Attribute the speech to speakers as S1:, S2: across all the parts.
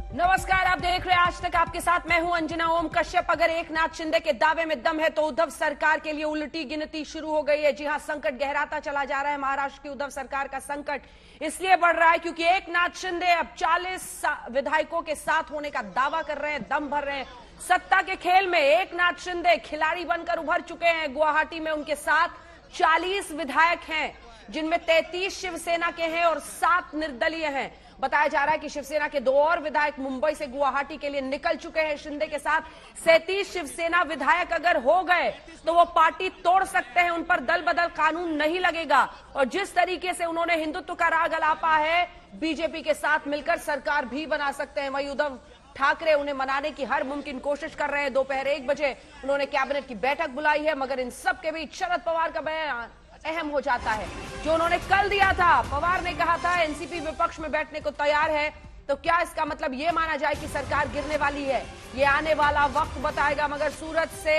S1: नमस्कार, आप देख रहे हैं आज तक। आपके साथ मैं हूं अंजना ओम कश्यप। अगर एकनाथ शिंदे के दावे में दम है तो उद्धव सरकार के लिए उल्टी गिनती शुरू हो गई है। जी हां, संकट गहराता चला जा रहा है। महाराष्ट्र की उद्धव सरकार का संकट इसलिए बढ़ रहा है क्योंकि एकनाथ शिंदे अब 40 विधायकों के साथ होने का दावा कर रहे हैं, दम भर रहे हैं। सत्ता के खेल में एकनाथ शिंदे खिलाड़ी बनकर उभर चुके हैं। गुवाहाटी में उनके साथ 40 विधायक हैं, जिनमें 33 शिवसेना के हैं और 7 निर्दलीय हैं। बताया जा रहा है कि शिवसेना के 2 और विधायक मुंबई से गुवाहाटी के लिए निकल चुके हैं शिंदे के साथ। 37 शिवसेना विधायक अगर हो गए तो वो पार्टी तोड़ सकते हैं, उन पर दल बदल कानून नहीं लगेगा। और जिस तरीके से उन्होंने हिंदुत्व का राग अलापा है, बीजेपी के साथ मिलकर सरकार भी बना सकते हैं। वहीं उद्धव ठाकरे उन्हें मनाने की हर मुमकिन कोशिश कर रहे हैं। दोपहर 1 बजे उन्होंने कैबिनेट की बैठक बुलाई है, मगर इन सब के बीच शरद पवार का बयान अहम हो जाता है, जो उन्होंने कल दिया था। पवार ने कहा था एनसीपी विपक्ष में बैठने को तैयार है। तो क्या इसका मतलब ये माना जाए कि सरकार गिरने वाली है? ये आने वाला वक्त बताएगा। मगर सूरत से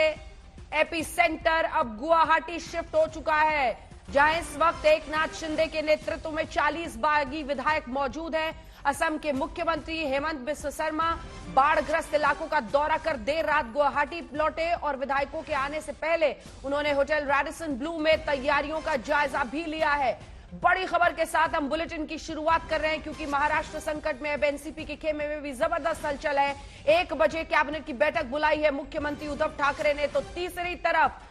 S1: एपी सेंटर अब गुवाहाटी शिफ्ट हो चुका है, जहां इस वक्त एकनाथ शिंदे के नेतृत्व में 40 बागी विधायक मौजूद हैं। असम के मुख्यमंत्री हेमंत बिस्व शर्मा बाढ़ग्रस्त इलाकों का दौरा कर देर रात गुवाहाटी लौटे और विधायकों के आने से पहले उन्होंने होटल रैडिसन ब्लू में तैयारियों का जायजा भी लिया है। बड़ी खबर के साथ हम बुलेटिन की शुरुआत कर रहे हैं, क्योंकि महाराष्ट्र संकट में अब एनसीपी के खेमे में भी जबरदस्त हलचल है। 1 बजे कैबिनेट की बैठक बुलाई है मुख्यमंत्री उद्धव ठाकरे ने, तो तीसरी तरफ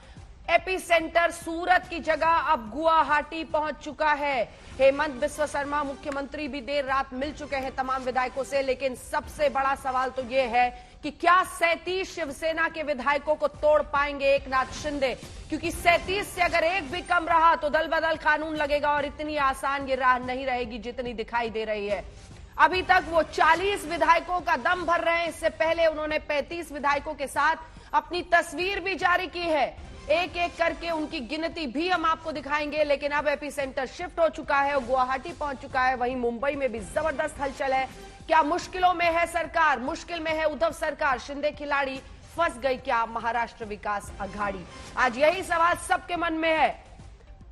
S1: एपी सेंटर सूरत की जगह अब गुवाहाटी पहुंच चुका है। हेमंत बिस्व शर्मा मुख्यमंत्री भी देर रात मिल चुके हैं तमाम विधायकों से। लेकिन सबसे बड़ा सवाल तो यह है कि क्या 37 शिवसेना के विधायकों को तोड़ पाएंगे एकनाथ शिंदे? क्योंकि 37 से अगर एक भी कम रहा तो दल बदल कानून लगेगा और इतनी आसान ये राह नहीं रहेगी जितनी दिखाई दे रही है। अभी तक वो 40 विधायकों का दम भर रहे हैं। इससे पहले उन्होंने 35 विधायकों के साथ अपनी तस्वीर भी जारी की है। एक एक करके उनकी गिनती भी हम आपको दिखाएंगे। लेकिन अब एपी सेंटर शिफ्ट हो चुका है और गुवाहाटी पहुंच चुका है। वहीं मुंबई में भी जबरदस्त हलचल है। क्या मुश्किलों में है सरकार? मुश्किल में है उद्धव सरकार? शिंदे खिलाड़ी फंस गई क्या महाराष्ट्र विकास अघाड़ी? आज यही सवाल सबके मन में है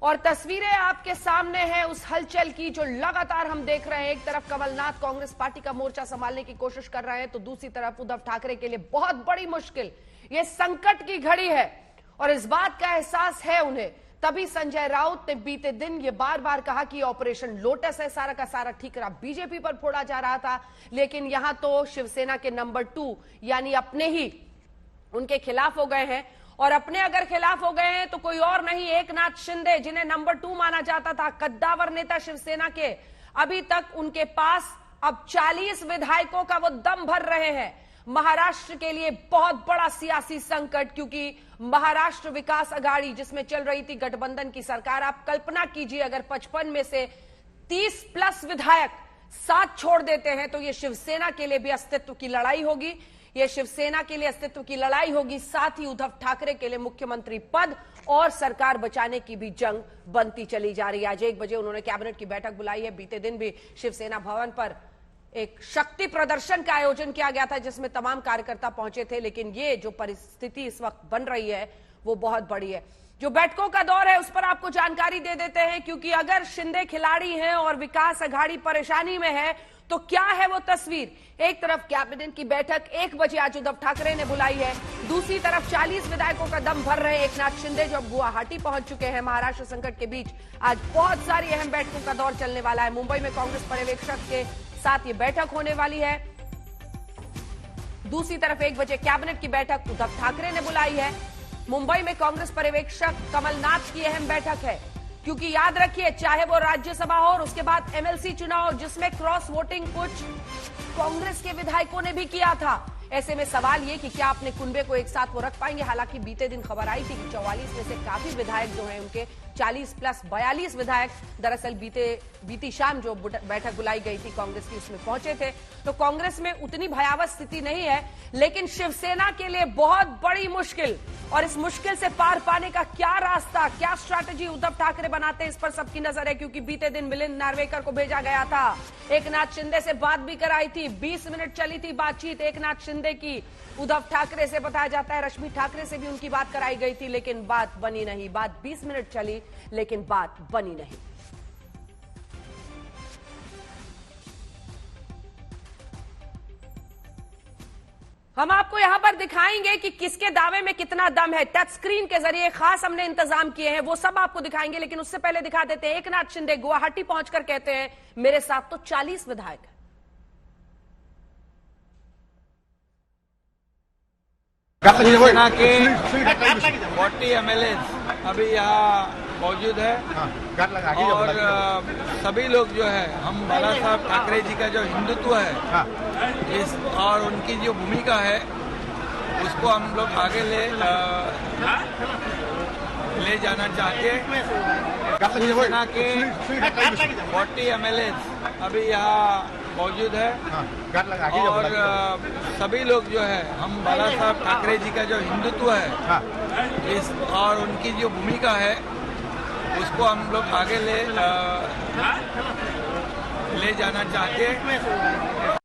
S1: और तस्वीरें आपके सामने हैं उस हलचल की जो लगातार हम देख रहे हैं। एक तरफ कमलनाथ कांग्रेस पार्टी का मोर्चा संभालने की कोशिश कर रहे हैं, तो दूसरी तरफ उद्धव ठाकरे के लिए बहुत बड़ी मुश्किल, ये संकट की घड़ी है और इस बात का एहसास है उन्हें। तभी संजय राउत ने बीते दिन ये बार बार कहा कि ऑपरेशन लोटस है, सारा का सारा ठीकरा बीजेपी पर फोड़ा जा रहा था। लेकिन यहां तो शिवसेना के नंबर 2 यानी अपने ही उनके खिलाफ हो गए हैं। और अपने अगर खिलाफ हो गए हैं तो कोई और नहीं, एकनाथ शिंदे, जिन्हें नंबर 2 माना जाता था, कद्दावर नेता शिवसेना के, अभी तक उनके पास अब 40 विधायकों का वो दम भर रहे हैं। महाराष्ट्र के लिए बहुत बड़ा सियासी संकट, क्योंकि महाराष्ट्र विकास अघाड़ी जिसमें चल रही थी गठबंधन की सरकार, आप कल्पना कीजिए अगर 55 में से 30+ विधायक साथ छोड़ देते हैं तो ये शिवसेना के लिए भी अस्तित्व की लड़ाई होगी। ये शिवसेना के लिए अस्तित्व की लड़ाई होगी, साथ ही उद्धव ठाकरे के लिए मुख्यमंत्री पद और सरकार बचाने की भी जंग बनती चली जा रही है। आज 1 बजे उन्होंने कैबिनेट की बैठक बुलाई है। बीते दिन भी शिवसेना भवन पर एक शक्ति प्रदर्शन का आयोजन किया गया था, जिसमें तमाम कार्यकर्ता पहुंचे थे। लेकिन ये जो परिस्थिति इस वक्त बन रही है वो बहुत बड़ी है। जो बैठकों का दौर है उस पर आपको जानकारी दे देते हैं, क्योंकि अगर शिंदे खिलाड़ी हैं और विकास अघाड़ी परेशानी में है तो क्या है वो तस्वीर। एक तरफ कैबिनेट की बैठक 1 बजे आज उद्धव ठाकरे ने बुलाई है, दूसरी तरफ 40 विधायकों का दम भर रहे एकनाथ शिंदे जो अब गुवाहाटी पहुंच चुके हैं। महाराष्ट्र संकट के बीच आज बहुत सारी अहम बैठकों का दौर चलने वाला है। मुंबई में कांग्रेस पर्यवेक्षक के साथ ये बैठक होने वाली है। दूसरी तरफ 1 बजे कैबिनेट की बैठक उद्धव ठाकरे ने बुलाई है। मुंबई में कांग्रेस पर्यवेक्षक कमलनाथ की अहम बैठक है, क्योंकि याद रखिए चाहे वो राज्यसभा हो और उसके बाद एमएलसी चुनाव जिसमें क्रॉस वोटिंग कुछ कांग्रेस के विधायकों ने भी किया था। ऐसे में सवाल ये कि क्या अपने कुनबे को एक साथ वो रख पाएंगे। हालांकि बीते दिन खबर आई थी कि 44 में से काफी विधायक जो हैं उनके 40+ 42 विधायक दरअसल बीती शाम जो बैठक बुलाई गई थी कांग्रेस की उसमें पहुंचे थे। तो कांग्रेस में उतनी भयावह स्थिति नहीं है, लेकिन शिवसेना के लिए बहुत बड़ी मुश्किल। और इस मुश्किल से पार पाने का क्या रास्ता, क्या स्ट्रैटेजी उद्धव ठाकरे बनाते हैं, इस पर सबकी नजर है। क्योंकि बीते दिन मिलिंद नार्वेकर को भेजा गया था, एकनाथ शिंदे से बात भी कराई थी, 20 मिनट चली थी बातचीत एकनाथ शिंदे की। उद्धव ठाकरे से बताया जाता है रश्मि ठाकरे से भी उनकी बात कराई गई थी, लेकिन बात बनी नहीं। बात 20 मिनट चली लेकिन बात बनी नहीं। हम आपको यहां पर दिखाएंगे कि किसके दावे में कितना दम है। टच स्क्रीन के जरिए खास हमने इंतजाम किए हैं, वो सब आपको दिखाएंगे। लेकिन उससे पहले दिखा देते हैं, एकनाथ शिंदे गुवाहाटी पहुंचकर कहते हैं मेरे साथ तो 40 विधायक हैं।
S2: सेना के 40 MLA अभी यहाँ मौजूद है और सभी लोग जो है, हम बाला साहब ठाकरे जी का जो हिंदुत्व है इस और उनकी जो भूमिका है उसको हम लोग आगे ले जाना चाहते हैं। सेना के 40 MLA अभी यहाँ मौजूद है और सभी लोग जो है, हम बाला साहब ठाकरे जी का जो हिंदुत्व है इस और उनकी जो भूमिका है उसको हम लोग आगे ले जाना चाहते हैं।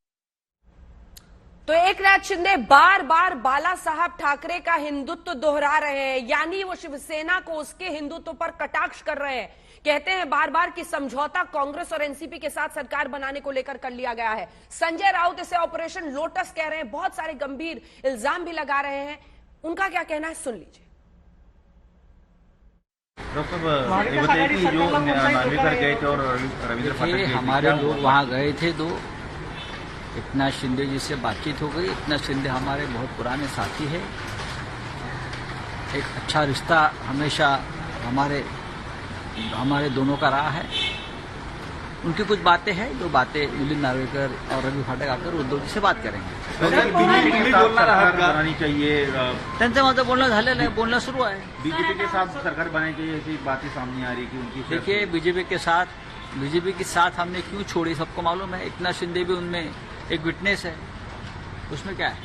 S1: तो एकनाथ शिंदे बार बार बाला साहब ठाकरे का हिंदुत्व दोहरा रहे हैं, यानी वो शिवसेना को उसके हिंदुत्व पर कटाक्ष कर रहे हैं। कहते हैं बार बार कि समझौता कांग्रेस और एनसीपी के साथ सरकार बनाने को लेकर कर लिया गया है। संजय राउत इसे ऑपरेशन लोटस कह रहे हैं, बहुत सारे गंभीर इल्जाम भी लगा रहे हैं। उनका क्या कहना है, सुन लीजिए।
S3: हमारे लोग वहाँ गए थे, तो एकनाथ शिंदे जी से बातचीत हो गई। एकनाथ शिंदे हमारे बहुत पुराने साथी है, एक अच्छा रिश्ता हमेशा हमारे दोनों का रहा है। उनकी कुछ बातें हैं, जो बातें मिलिंद नार्वेकर और रवि फाटक आकर उद्धव जी से बात करेंगे।
S4: बीजेपी के साथ सरकार बनानी चाहिए,
S3: त्यांचं माझं बोलणं झालेलं आहे, बोलणं सुरू आहे।
S4: बीजेपी के साथ सरकार बनानी चाहिए, ऐसी बातें सामने आ रही कि उनकी।
S3: देखिए, बीजेपी के साथ हमने क्यों छोड़ी सबको मालूम है। एकनाथ शिंदे भी उनमें एक विटनेस है, उसमें क्या है।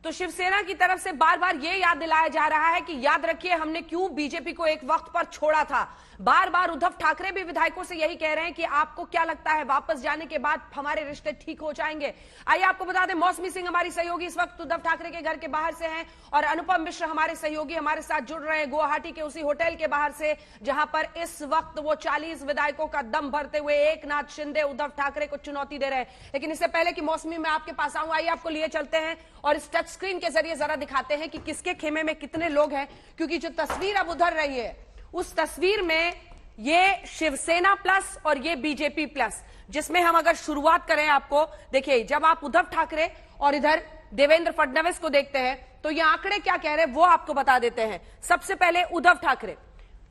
S1: तो शिवसेना की तरफ से बार बार यह याद दिलाया जा रहा है कि याद रखिए हमने क्यों बीजेपी को एक वक्त पर छोड़ा था। बार बार उद्धव ठाकरे भी विधायकों से यही कह रहे हैं कि आपको क्या लगता है वापस जाने के बाद हमारे रिश्ते ठीक हो जाएंगे। आइए आपको बता दें, मौसमी सिंह हमारी सहयोगी इस वक्त उद्धव ठाकरे के घर के बाहर से हैं और अनुपम मिश्र हमारे सहयोगी हमारे साथ जुड़ रहे हैं गुवाहाटी के उसी होटल के बाहर से, जहां पर इस वक्त वो 40 विधायकों का दम भरते हुए एकनाथ शिंदे उद्धव ठाकरे को चुनौती दे रहे हैं। लेकिन इससे पहले कि मौसमी में आपके पास आऊं, आइए आपको लिए चलते हैं और इस टच स्क्रीन के जरिए जरा दिखाते हैं कि किसके खेमे में कितने लोग हैं। क्योंकि जो तस्वीर अब उधर रही है, उस तस्वीर में ये शिवसेना प्लस और ये बीजेपी प्लस, जिसमें हम अगर शुरुआत करें, आपको देखिए, जब आप उद्धव ठाकरे और इधर देवेंद्र फडणवीस को देखते हैं तो ये आंकड़े क्या कह रहे हैं वो आपको बता देते हैं। सबसे पहले उद्धव ठाकरे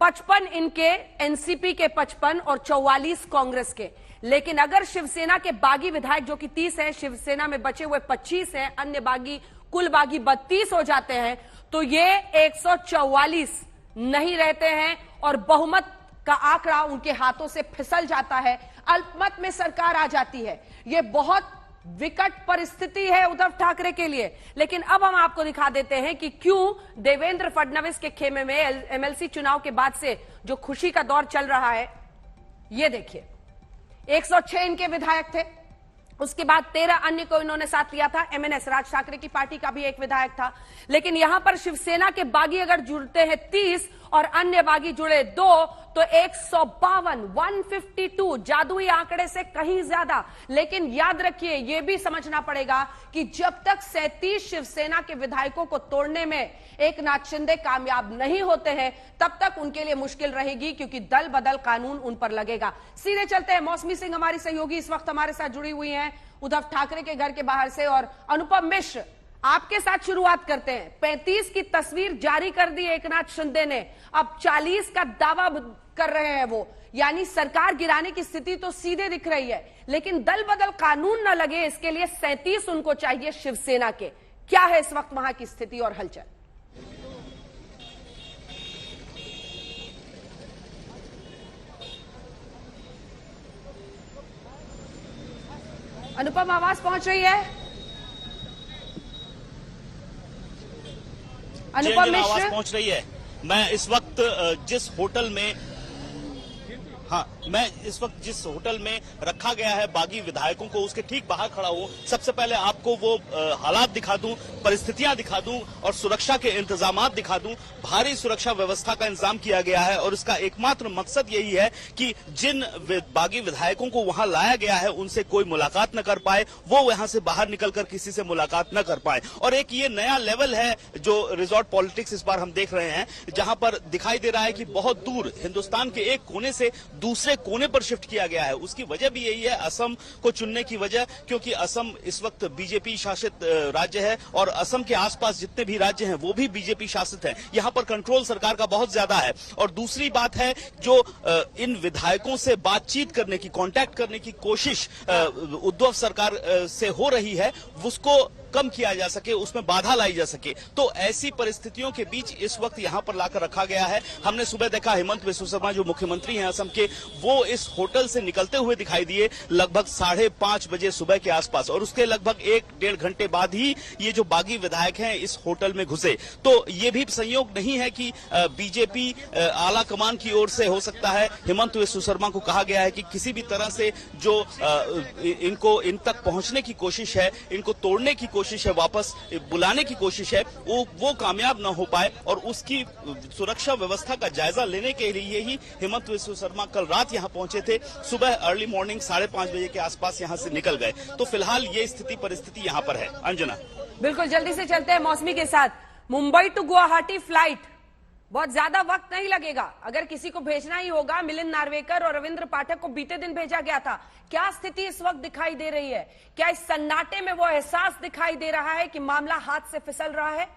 S1: 55 इनके, एनसीपी के 55 और 44 कांग्रेस के। लेकिन अगर शिवसेना के बागी विधायक जो कि 30 हैं, शिवसेना में बचे हुए 25 हैं, अन्य बागी कुल बागी 32 हो जाते हैं, तो ये 144 नहीं रहते हैं और बहुमत का आंकड़ा उनके हाथों से फिसल जाता है। अल्पमत में सरकार आ जाती है। यह बहुत विकट परिस्थिति है उद्धव ठाकरे के लिए। लेकिन अब हम आपको दिखा देते हैं कि क्यों देवेंद्र फडणवीस के खेमे में एमएलसी चुनाव के बाद से जो खुशी का दौर चल रहा है। ये देखिए, 106 इनके विधायक थे, उसके बाद 13 अन्य को इन्होंने साथ लिया था। एमएनएस राज ठाकरे की पार्टी का भी एक विधायक था। लेकिन यहां पर शिवसेना के बागी अगर जुड़ते हैं 30 और अन्य बागी जुड़े 2, तो 152, 152 जादुई आंकड़े से कहीं ज्यादा। लेकिन याद रखिए, यह भी समझना पड़ेगा कि जब तक 37 शिवसेना के विधायकों को तोड़ने में एकनाथ शिंदे कामयाब नहीं होते हैं, तब तक उनके लिए मुश्किल रहेगी, क्योंकि दल बदल कानून उन पर लगेगा। सीधे चलते हैं, मौसमी सिंह हमारी सहयोगी इस वक्त हमारे साथ जुड़ी हुई हैं उद्धव ठाकरे के घर के बाहर से, और अनुपम मिश्र आपके साथ शुरुआत करते हैं। 35 की तस्वीर जारी कर दी एकनाथ शिंदे ने, अब 40 का दावा कर रहे हैं वो, यानी सरकार गिराने की स्थिति तो सीधे दिख रही है। लेकिन दल बदल कानून न लगे, इसके लिए 37 उनको चाहिए शिवसेना के। क्या है इस वक्त वहां की स्थिति और हलचल? अनुपम, आवाज पहुंच रही है? अनुपम मिश्र,
S5: आवाज पहुंच रही है। मैं इस वक्त जिस होटल में हाँ, मैं इस वक्त जिस होटल में रखा गया है बागी विधायकों को, उसके ठीक बाहर खड़ा हूँ। सबसे पहले आपको वो हालात दिखा दूं, परिस्थितियां दिखा दूं और सुरक्षा के इंतजामात दिखा दूं। भारी सुरक्षा व्यवस्था का इंतजाम किया गया है और इसका एकमात्र मकसद यही है कि जिन बागी विधायकों को वहां लाया गया है उनसे कोई मुलाकात न कर पाए, वो यहां से बाहर निकलकर किसी से मुलाकात न कर पाए। और एक ये नया लेवल है जो रिजॉर्ट पॉलिटिक्स इस बार हम देख रहे हैं, जहां पर दिखाई दे रहा है कि बहुत दूर हिंदुस्तान के एक कोने से दूसरे कोने पर शिफ्ट किया गया है। उसकी वजह भी यही है, असम को चुनने की वजह, क्योंकि असम इस वक्त बीजेपी शासित राज्य है और असम के आसपास जितने भी राज्य हैं वो भी बीजेपी शासित हैं। यहां पर कंट्रोल सरकार का बहुत ज्यादा है। और दूसरी बात है, जो इन विधायकों से बातचीत करने की, कांटेक्ट करने की कोशिश उद्धव सरकार से हो रही है, उसको कम किया जा सके, उसमें बाधा लाई जा सके। तो ऐसी परिस्थितियों के बीच इस वक्त यहां पर लाकर रखा गया है। हमने सुबह देखा हिमंत बिस्वा शर्मा जो मुख्यमंत्री हैं असम के, वो इस होटल से निकलते हुए दिखाई दिए लगभग 5:30 बजे सुबह के आसपास, और उसके लगभग 1-1.5 घंटे बाद ही ये जो बागी विधायक हैं इस होटल में घुसे। तो ये भी संयोग नहीं है कि बीजेपी आला कमान की ओर से हो सकता है। हिमंत बिस्वा शर्मा को कहा गया है कि किसी भी तरह से जो इनको इन तक पहुंचने की कोशिश है, इनको तोड़ने की कोशिश है, वापस बुलाने की कोशिश है, वो कामयाब न हो पाए। और उसकी सुरक्षा व्यवस्था का जायजा लेने के लिए ही हिमंत बिस्वा शर्मा कल रात यहां पहुंचे थे। सुबह अर्ली मॉर्निंग 5:30 बजे के आसपास यहां से निकल गए। तो फिलहाल ये स्थिति परिस्थिति यहां पर है। अंजना,
S1: बिल्कुल, जल्दी से चलते हैं मौसमी के साथ। मुंबई टू गुवाहाटी फ्लाइट, बहुत ज्यादा वक्त नहीं लगेगा। अगर किसी को भेजना ही होगा, मिलिंद नार्वेकर और रविंद्र पाठक को बीते दिन भेजा गया था। क्या स्थिति इस वक्त दिखाई दे रही है? क्या इस सन्नाटे में वो एहसास दिखाई दे रहा है कि मामला हाथ से फिसल रहा है?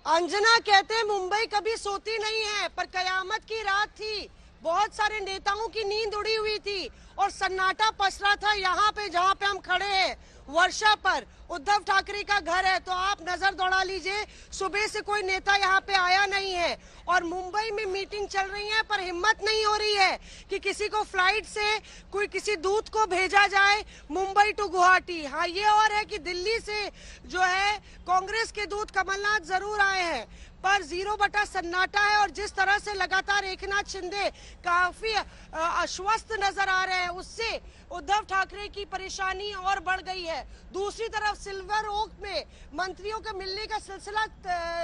S6: अंजना, कहते हैं मुंबई कभी सोती नहीं है, पर कयामत की रात थी। बहुत सारे नेताओं की नींद उड़ी हुई थी और सन्नाटा पसरा था यहाँ पे, जहाँ पे हम खड़े हैं, वर्षा पर। उद्धव ठाकरे का घर है, तो आप नजर दौड़ा लीजिए, सुबह से कोई नेता यहाँ पे आया नहीं है। और मुंबई में मीटिंग चल रही है, पर हिम्मत नहीं हो रही है कि किसी को फ्लाइट से कोई किसी दूत को भेजा जाए मुंबई टू गुवाहाटी। हाँ, ये और है कि दिल्ली से जो है कांग्रेस के दूत कमलनाथ जरूर आए हैं, पर 0 सन्नाटा है। और जिस तरह से लगातार एकनाथ शिंदे काफी आश्वस्त नजर आ रहे हैं, उससे उद्धव ठाकरे की परेशानी और बढ़ गई है। दूसरी तरफ सिल्वर ओक में मंत्रियों के मिलने का सिलसिला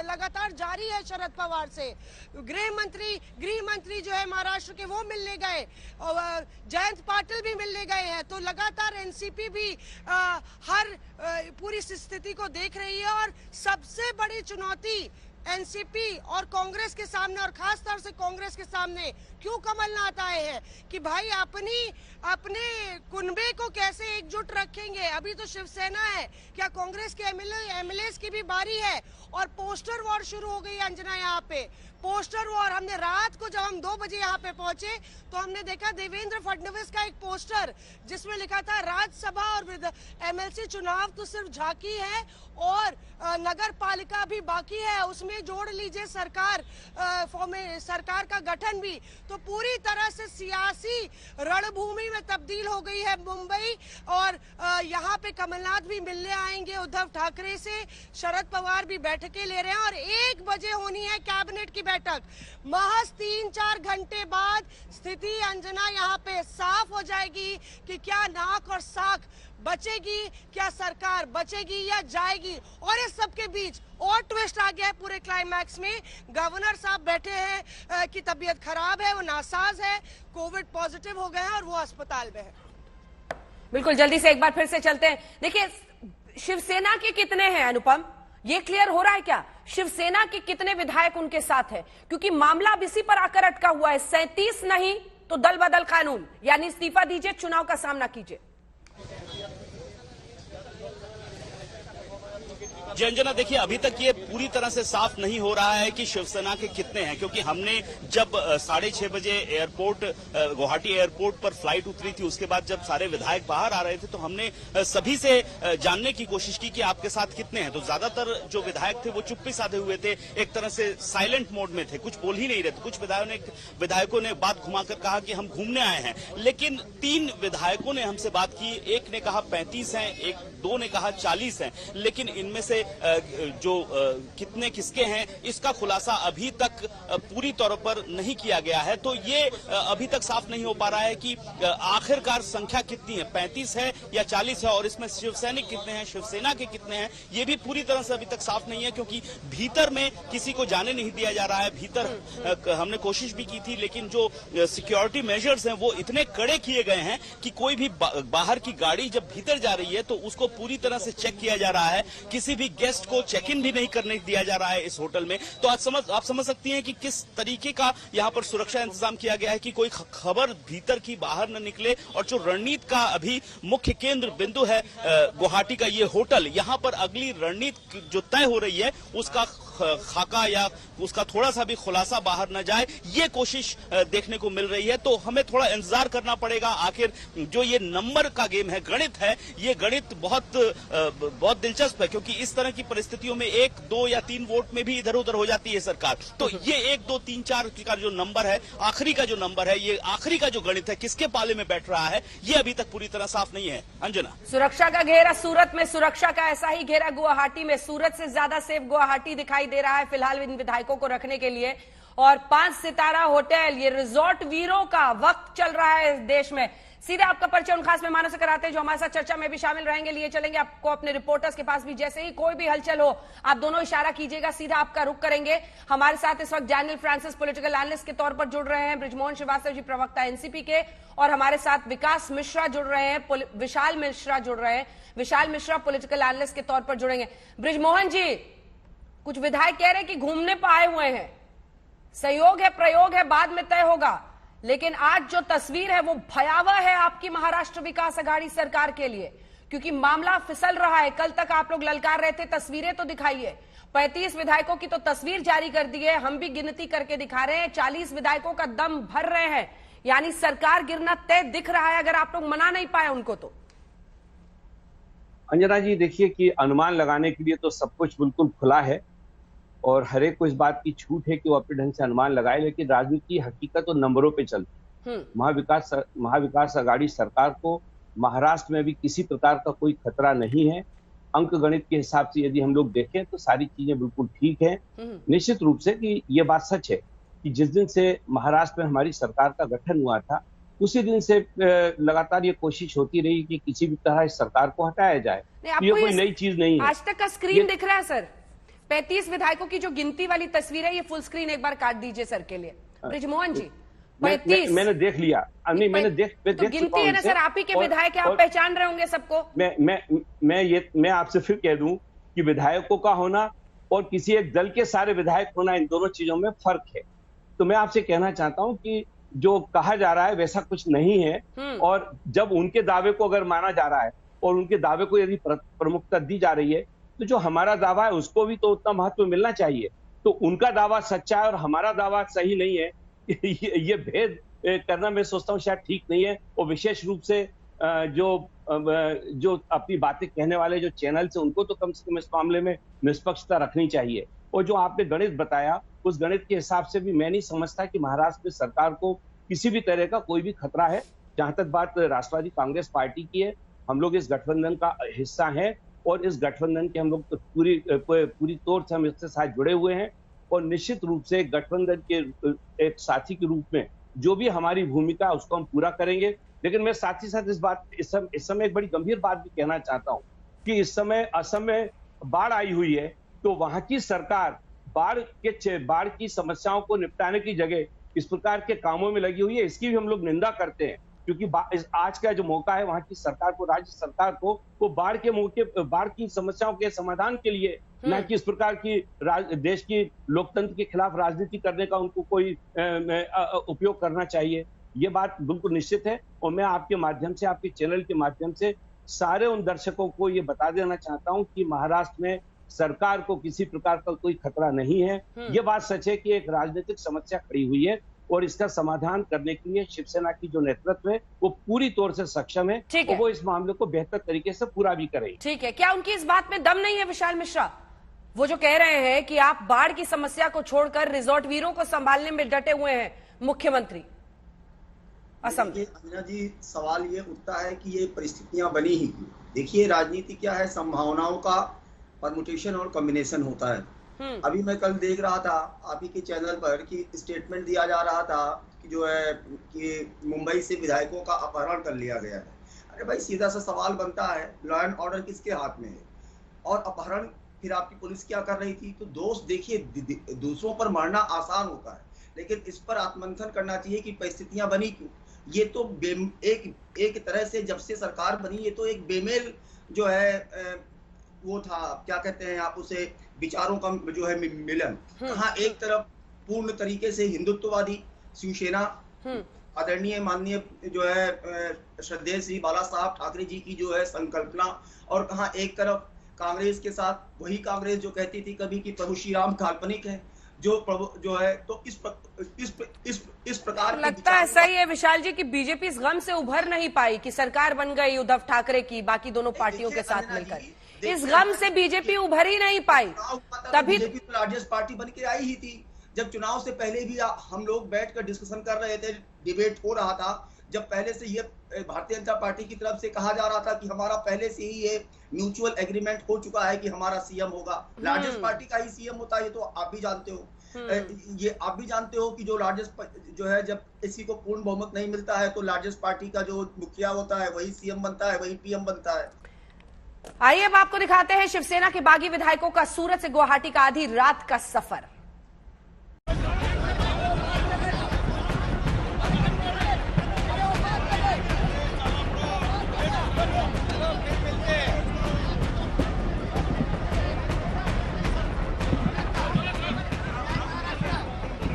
S6: लगातार जारी है शरद पवार से। गृह मंत्री जो है महाराष्ट्र के, वो मिलने गए, और जयंत पाटिल भी मिलने गए हैं। तो लगातार एनसीपी भी हर पूरी स्थिति को देख रही है। और सबसे बड़ी चुनौती एनसीपी और कांग्रेस के सामने, और खास तौर से कांग्रेस के सामने क्यों कमलनाथ आए हैं कि भाई अपने कुनबे को कैसे एकजुट रखेंगे। अभी तो शिवसेना है, क्या कांग्रेस के एमएलए की भी बारी है? और पोस्टर वॉर शुरू हो गई अंजना, यहाँ पे पोस्टर वॉर। हमने रात को जब हम 2 बजे यहाँ पे पहुंचे तो हमने देखा देवेंद्र फडणवीस का एक पोस्टर जिसमें लिखा था राज्यसभा और एमएलसी चुनाव तो सिर्फ झांकी है और नगर पालिका भी बाकी है, उसमें जोड़ लीजिए सरकार का गठन भी। तो पूरी तरह से सियासी रणभूमि में तब्दील हो गई है मुंबई। और यहाँ पे कमलनाथ भी मिलने आएंगे उद्धव ठाकरे से, शरद पवार भी बैठकें ले रहे हैं और 1 बजे होनी है कैबिनेट की बैठक। महज 3-4 घंटे बाद स्थिति अंजना यहाँ पे साफ हो जाएगी कि क्या नाक और साख बचेगी, क्या सरकार बचेगी या जाएगी। और इस सब के बीच और ट्विस्ट आ गया है पूरे क्लाइमैक्स में। गवर्नर साहब बैठे हैं कि तबीयत खराब है, वो नासाज है, कोविड पॉजिटिव हो गए हैं और वो अस्पताल में है।
S1: बिल्कुल, जल्दी से एक बार फिर से चलते हैं। देखिए, शिवसेना के कितने हैं अनुपम, ये क्लियर हो रहा है क्या? शिवसेना के कितने विधायक उनके साथ है? क्योंकि मामला अब इसी पर आकर अटका हुआ है। 37 नहीं तो दल बदल कानून, यानी इस्तीफा दीजिए, चुनाव का सामना कीजिए।
S5: जी अंजना, देखिए अभी तक ये पूरी तरह से साफ नहीं हो रहा है कि शिवसेना के कितने हैं, क्योंकि हमने जब 6:30 बजे गुवाहाटी एयरपोर्ट पर फ्लाइट उतरी थी, उसके बाद जब सारे विधायक बाहर आ रहे थे तो हमने सभी से जानने की कोशिश की कि आपके साथ कितने हैं। तो ज्यादातर जो विधायक थे वो चुप्पी साधे हुए थे, एक तरह से साइलेंट मोड में थे, कुछ बोल ही नहीं रहे थे। कुछ विधायकों ने बात घुमाकर कहा कि हम घूमने आए हैं, लेकिन 3 विधायकों ने हमसे बात की। एक ने कहा 35 हैं, 2 ने कहा 40 हैं, लेकिन इनमें से जो कितने किसके हैं इसका खुलासा अभी तक पूरी तौर पर नहीं किया गया है। तो ये अभी तक साफ नहीं हो पा रहा है कि आखिरकार संख्या कितनी है, 35 है या 40 है, और इसमें शिवसैनिक कितने हैं, शिवसेना के कितने हैं, ये भी पूरी तरह से अभी तक साफ नहीं है, क्योंकि भीतर में किसी को जाने नहीं दिया जा रहा है। भीतर हमने कोशिश भी की थी, लेकिन जो सिक्योरिटी मेजर्स हैं वो इतने कड़े किए गए हैं कि कोई भी बाहर की गाड़ी जब भीतर जा रही है तो उसको पूरी तरह से चेक किया जा रहा है। किसी भी गेस्ट को चेक इन भी नहीं करने दिया जा रहा है इस होटल में। तो आप समझ सकती हैं कि किस तरीके का यहाँ पर सुरक्षा इंतजाम किया गया है कि कोई खबर भीतर की बाहर न निकले। और जो रणनीति का अभी मुख्य केंद्र बिंदु है गुवाहाटी का ये होटल, यहाँ पर अगली रणनीति जो तय हो रही है उसका खाका या उसका थोड़ा सा भी खुलासा बाहर न जाए, ये कोशिश देखने को मिल रही है। तो हमें थोड़ा इंतजार करना पड़ेगा। आखिर जो ये नंबर का गेम है, गणित है, ये गणित बहुत दिलचस्प है, क्योंकि इस तरह की परिस्थितियों में 1, 2 या 3 वोट में भी इधर उधर हो जाती है सरकार। तो ये 1, 2, 3, 4 का जो नंबर है, आखिरी का जो नंबर है, ये आखिरी का जो गणित है, किसके पाले में बैठ रहा है, ये अभी तक पूरी तरह साफ नहीं है। अंजना,
S1: सुरक्षा का घेरा सूरत में, सुरक्षा का ऐसा ही घेरा गुवाहाटी में। सूरत से ज्यादा सेफ गुवाहाटी दिखाई दे रहा है फिलहाल इन विधायकों को रखने के लिए। और 5 सितारा होटल, ये रिजॉर्ट वीरों का वक्त चल रहा है इस देश में। सीधा आपका परिचय उन खास मेहमानों से कराते हैं जो हमारे साथ चर्चा में भी शामिल रहेंगे। लिए चलेंगे आपको अपने रिपोर्टर्स के पास भी। जैसे ही कोई भी हलचल हो आप दोनों इशारा कीजिएगा, सीधा आपका रुख करेंगे। हमारे साथ इस वक्त डैनियल फ्रांसिस पॉलिटिकल एनालिस्ट के तौर पर जुड़ रहे हैं, बृजमोहन श्रीवास्तव जी प्रवक्ता एनसीपी के, और हमारे साथ विकास मिश्रा जुड़ रहे हैं, विशाल मिश्रा जुड़ रहे हैं। विशाल मिश्रा पॉलिटिकल एनालिस्ट के तौर पर जुड़ेंगे। बृजमोहन जी, कुछ विधायक कह रहे हैं कि घूमने पर आए हुए हैं, सहयोग है, प्रयोग है, बाद में तय होगा, लेकिन आज जो तस्वीर है वो भयावह है आपकी महाराष्ट्र विकास आघाड़ी सरकार के लिए, क्योंकि मामला फिसल रहा है। कल तक आप लोग ललकार रहे थे तस्वीरें तो दिखाइए, 35 विधायकों की तो तस्वीर जारी कर दी है, हम भी गिनती करके दिखा रहे हैं, 40 विधायकों का दम भर रहे हैं, यानी सरकार गिरना तय दिख रहा है अगर आप लोग मना नहीं पाए उनको तो।
S7: अंजना जी, देखिए कि अनुमान लगाने के लिए तो सब कुछ बिल्कुल खुला है और हर एक को इस बात की छूट है कि वो अपने ढंग से अनुमान लगाए, लेकिन राजनीति हकीकत और नंबरों पे चलती है। महाविकास आघाड़ी सरकार को महाराष्ट्र में भी किसी प्रकार का कोई खतरा नहीं है। अंक गणित के हिसाब से यदि हम लोग देखें तो सारी चीजें बिल्कुल ठीक है। निश्चित रूप से कि ये बात सच है कि जिस दिन से महाराष्ट्र में हमारी सरकार का गठन हुआ था उसी दिन से लगातार ये कोशिश होती रही कि किसी भी तरह इस सरकार को हटाया जाए। ये कोई नई चीज नहीं है।
S1: आज तक का स्क्रीन दिख रहा है सर, 35 विधायकों की जो गिनती वाली तस्वीर है, ये फुल स्क्रीन एक बार काट दीजिए सर के लिए। बृजमोहन जी, 35
S7: मैंने देख लिया। नहीं, मैंने देख
S1: गिनती है ना सर, आप ही के विधायक है, आप पहचान रहे होंगे सबको।
S7: मैं आपसे फिर कह दूं कि विधायकों का होना और किसी एक दल के सारे विधायक होना, इन दोनों चीजों में फर्क है। तो मैं आपसे कहना चाहता हूं कि जो कहा जा रहा है वैसा कुछ नहीं है, और जब उनके दावे को अगर माना जा रहा है और उनके दावे को यदि प्रमुखता दी जा रही है तो जो हमारा दावा है उसको भी तो उतना महत्व मिलना चाहिए। तो उनका दावा सच्चा है और हमारा दावा सही नहीं है, ये भेद करना मैं सोचता हूँ शायद ठीक नहीं है। और विशेष रूप से जो अपनी बातें कहने वाले जो चैनल से, उनको तो कम से कम इस मामले में निष्पक्षता रखनी चाहिए। और जो आपने गणित बताया, उस गणित के हिसाब से भी मैं नहीं समझता कि महाराष्ट्र में सरकार को किसी भी तरह का कोई भी खतरा है। जहां तक बात राष्ट्रवादी कांग्रेस पार्टी की है, हम लोग इस गठबंधन का हिस्सा हैं और इस गठबंधन के हम लोग तो पूरी तौर से हम इसके साथ जुड़े हुए हैं। और निश्चित रूप से गठबंधन के एक साथी के रूप में जो भी हमारी भूमिका है उसको हम पूरा करेंगे। लेकिन मैं साथ ही साथ इस समय एक बड़ी गंभीर बात भी कहना चाहता हूँ कि इस समय असम में बाढ़ आई हुई है, तो वहां की सरकार बाढ़ की समस्याओं को निपटाने की जगह इस प्रकार के कामों में लगी हुई है। इसकी भी हम लोग निंदा करते हैं, क्योंकि आज का जो मौका है वहां की सरकार को, राज्य सरकार को, वो बाढ़ की समस्याओं के समाधान के लिए, न कि इस प्रकार की देश की लोकतंत्र के खिलाफ राजनीति करने का उनको कोई उपयोग करना चाहिए। ये बात बिल्कुल निश्चित है। और मैं आपके माध्यम से, आपके चैनल के माध्यम से सारे उन दर्शकों को ये बता देना चाहता हूं कि महाराष्ट्र में सरकार को किसी प्रकार का कोई खतरा नहीं है। ये बात सच है कि एक राजनीतिक समस्या खड़ी हुई है और इसका समाधान करने के लिए शिवसेना की जो नेतृत्व है वो पूरी तौर से सक्षम है और वो इस मामले को बेहतर तरीके से पूरा भी करेगी।
S1: ठीक है, क्या उनकी इस बात में दम नहीं है विशाल मिश्रा? वो जो कह रहे हैं कि आप बाढ़ की समस्या को छोड़कर रिजॉर्ट वीरों को संभालने में डटे हुए हैं मुख्यमंत्री असम।
S8: अंजना जी, सवाल ये उठता है कि ये परिस्थितियां बनी ही क्यों? देखिए, राजनीति क्या है, संभावनाओं का परमुटेशन और कॉम्बिनेशन होता है। अभी मैं कल देख रहा था आप ही के चैनल पर कि स्टेटमेंट दिया जा रहा था कि जो है कि मुंबई से विधायकों का अपहरण कर लिया गया है। अरे भाई सीधा सा सवाल बनता है, लॉ एंड ऑर्डर किसके हाथ में है और अपहरण फिर आपकी पुलिस क्या कर रही थी? तो दोस्त देखिए, दूसरों पर मारना आसान होता है, लेकिन इस पर आत्ममंथन करना चाहिए कि परिस्थितियां बनी क्यों। ये तो एक तरह से जब से सरकार बनी ये तो एक बेमेल जो है वो था, क्या कहते हैं आप उसे, विचारों का जो है मिलन। कहाँ एक तरफ पूर्ण तरीके से हिंदुत्ववादी शिवसेना आदरणीय माननीय जो है श्रद्धेय श्री बाला साहब ठाकरे जी की जो है संकल्पना, और कहाँ एक तरफ कांग्रेस के साथ वही कांग्रेस जो कहती थी कभी कि प्रभु श्री राम काल्पनिक है, जो है तो इस प्रकार
S1: लगता है सही है विशाल जी कि बीजेपी इस गम से उभर नहीं पाई कि सरकार बन गई उद्धव ठाकरे की बाकी दोनों पार्टियों के साथ मिलकर। इस गम से बीजेपी उभर ही नहीं पाई। तभी
S8: बीजेपी तो लार्जेस्ट पार्टी बन के आई ही थी। जब चुनाव से पहले भी हम लोग बैठकर डिस्कशन कर रहे थे, डिबेट हो रहा था, जब पहले से ये भारतीय जनता पार्टी की तरफ से कहा जा रहा था कि हमारा पहले से ही ये म्यूचुअल एग्रीमेंट हो चुका है कि हमारा सीएम होगा, लार्जेस्ट पार्टी का ही सीएम होता है, ये तो आप भी जानते हो। ये आप भी जानते हो कि जो लार्जेस्ट जो है जब किसी को पूर्ण बहुमत नहीं मिलता है तो लार्जेस्ट पार्टी का जो मुखिया होता है वही सीएम बनता है, वही पीएम बनता है।
S1: आइए अब आपको दिखाते हैं शिवसेना के बागी विधायकों का सूरत से गुवाहाटी का आधी रात का सफर।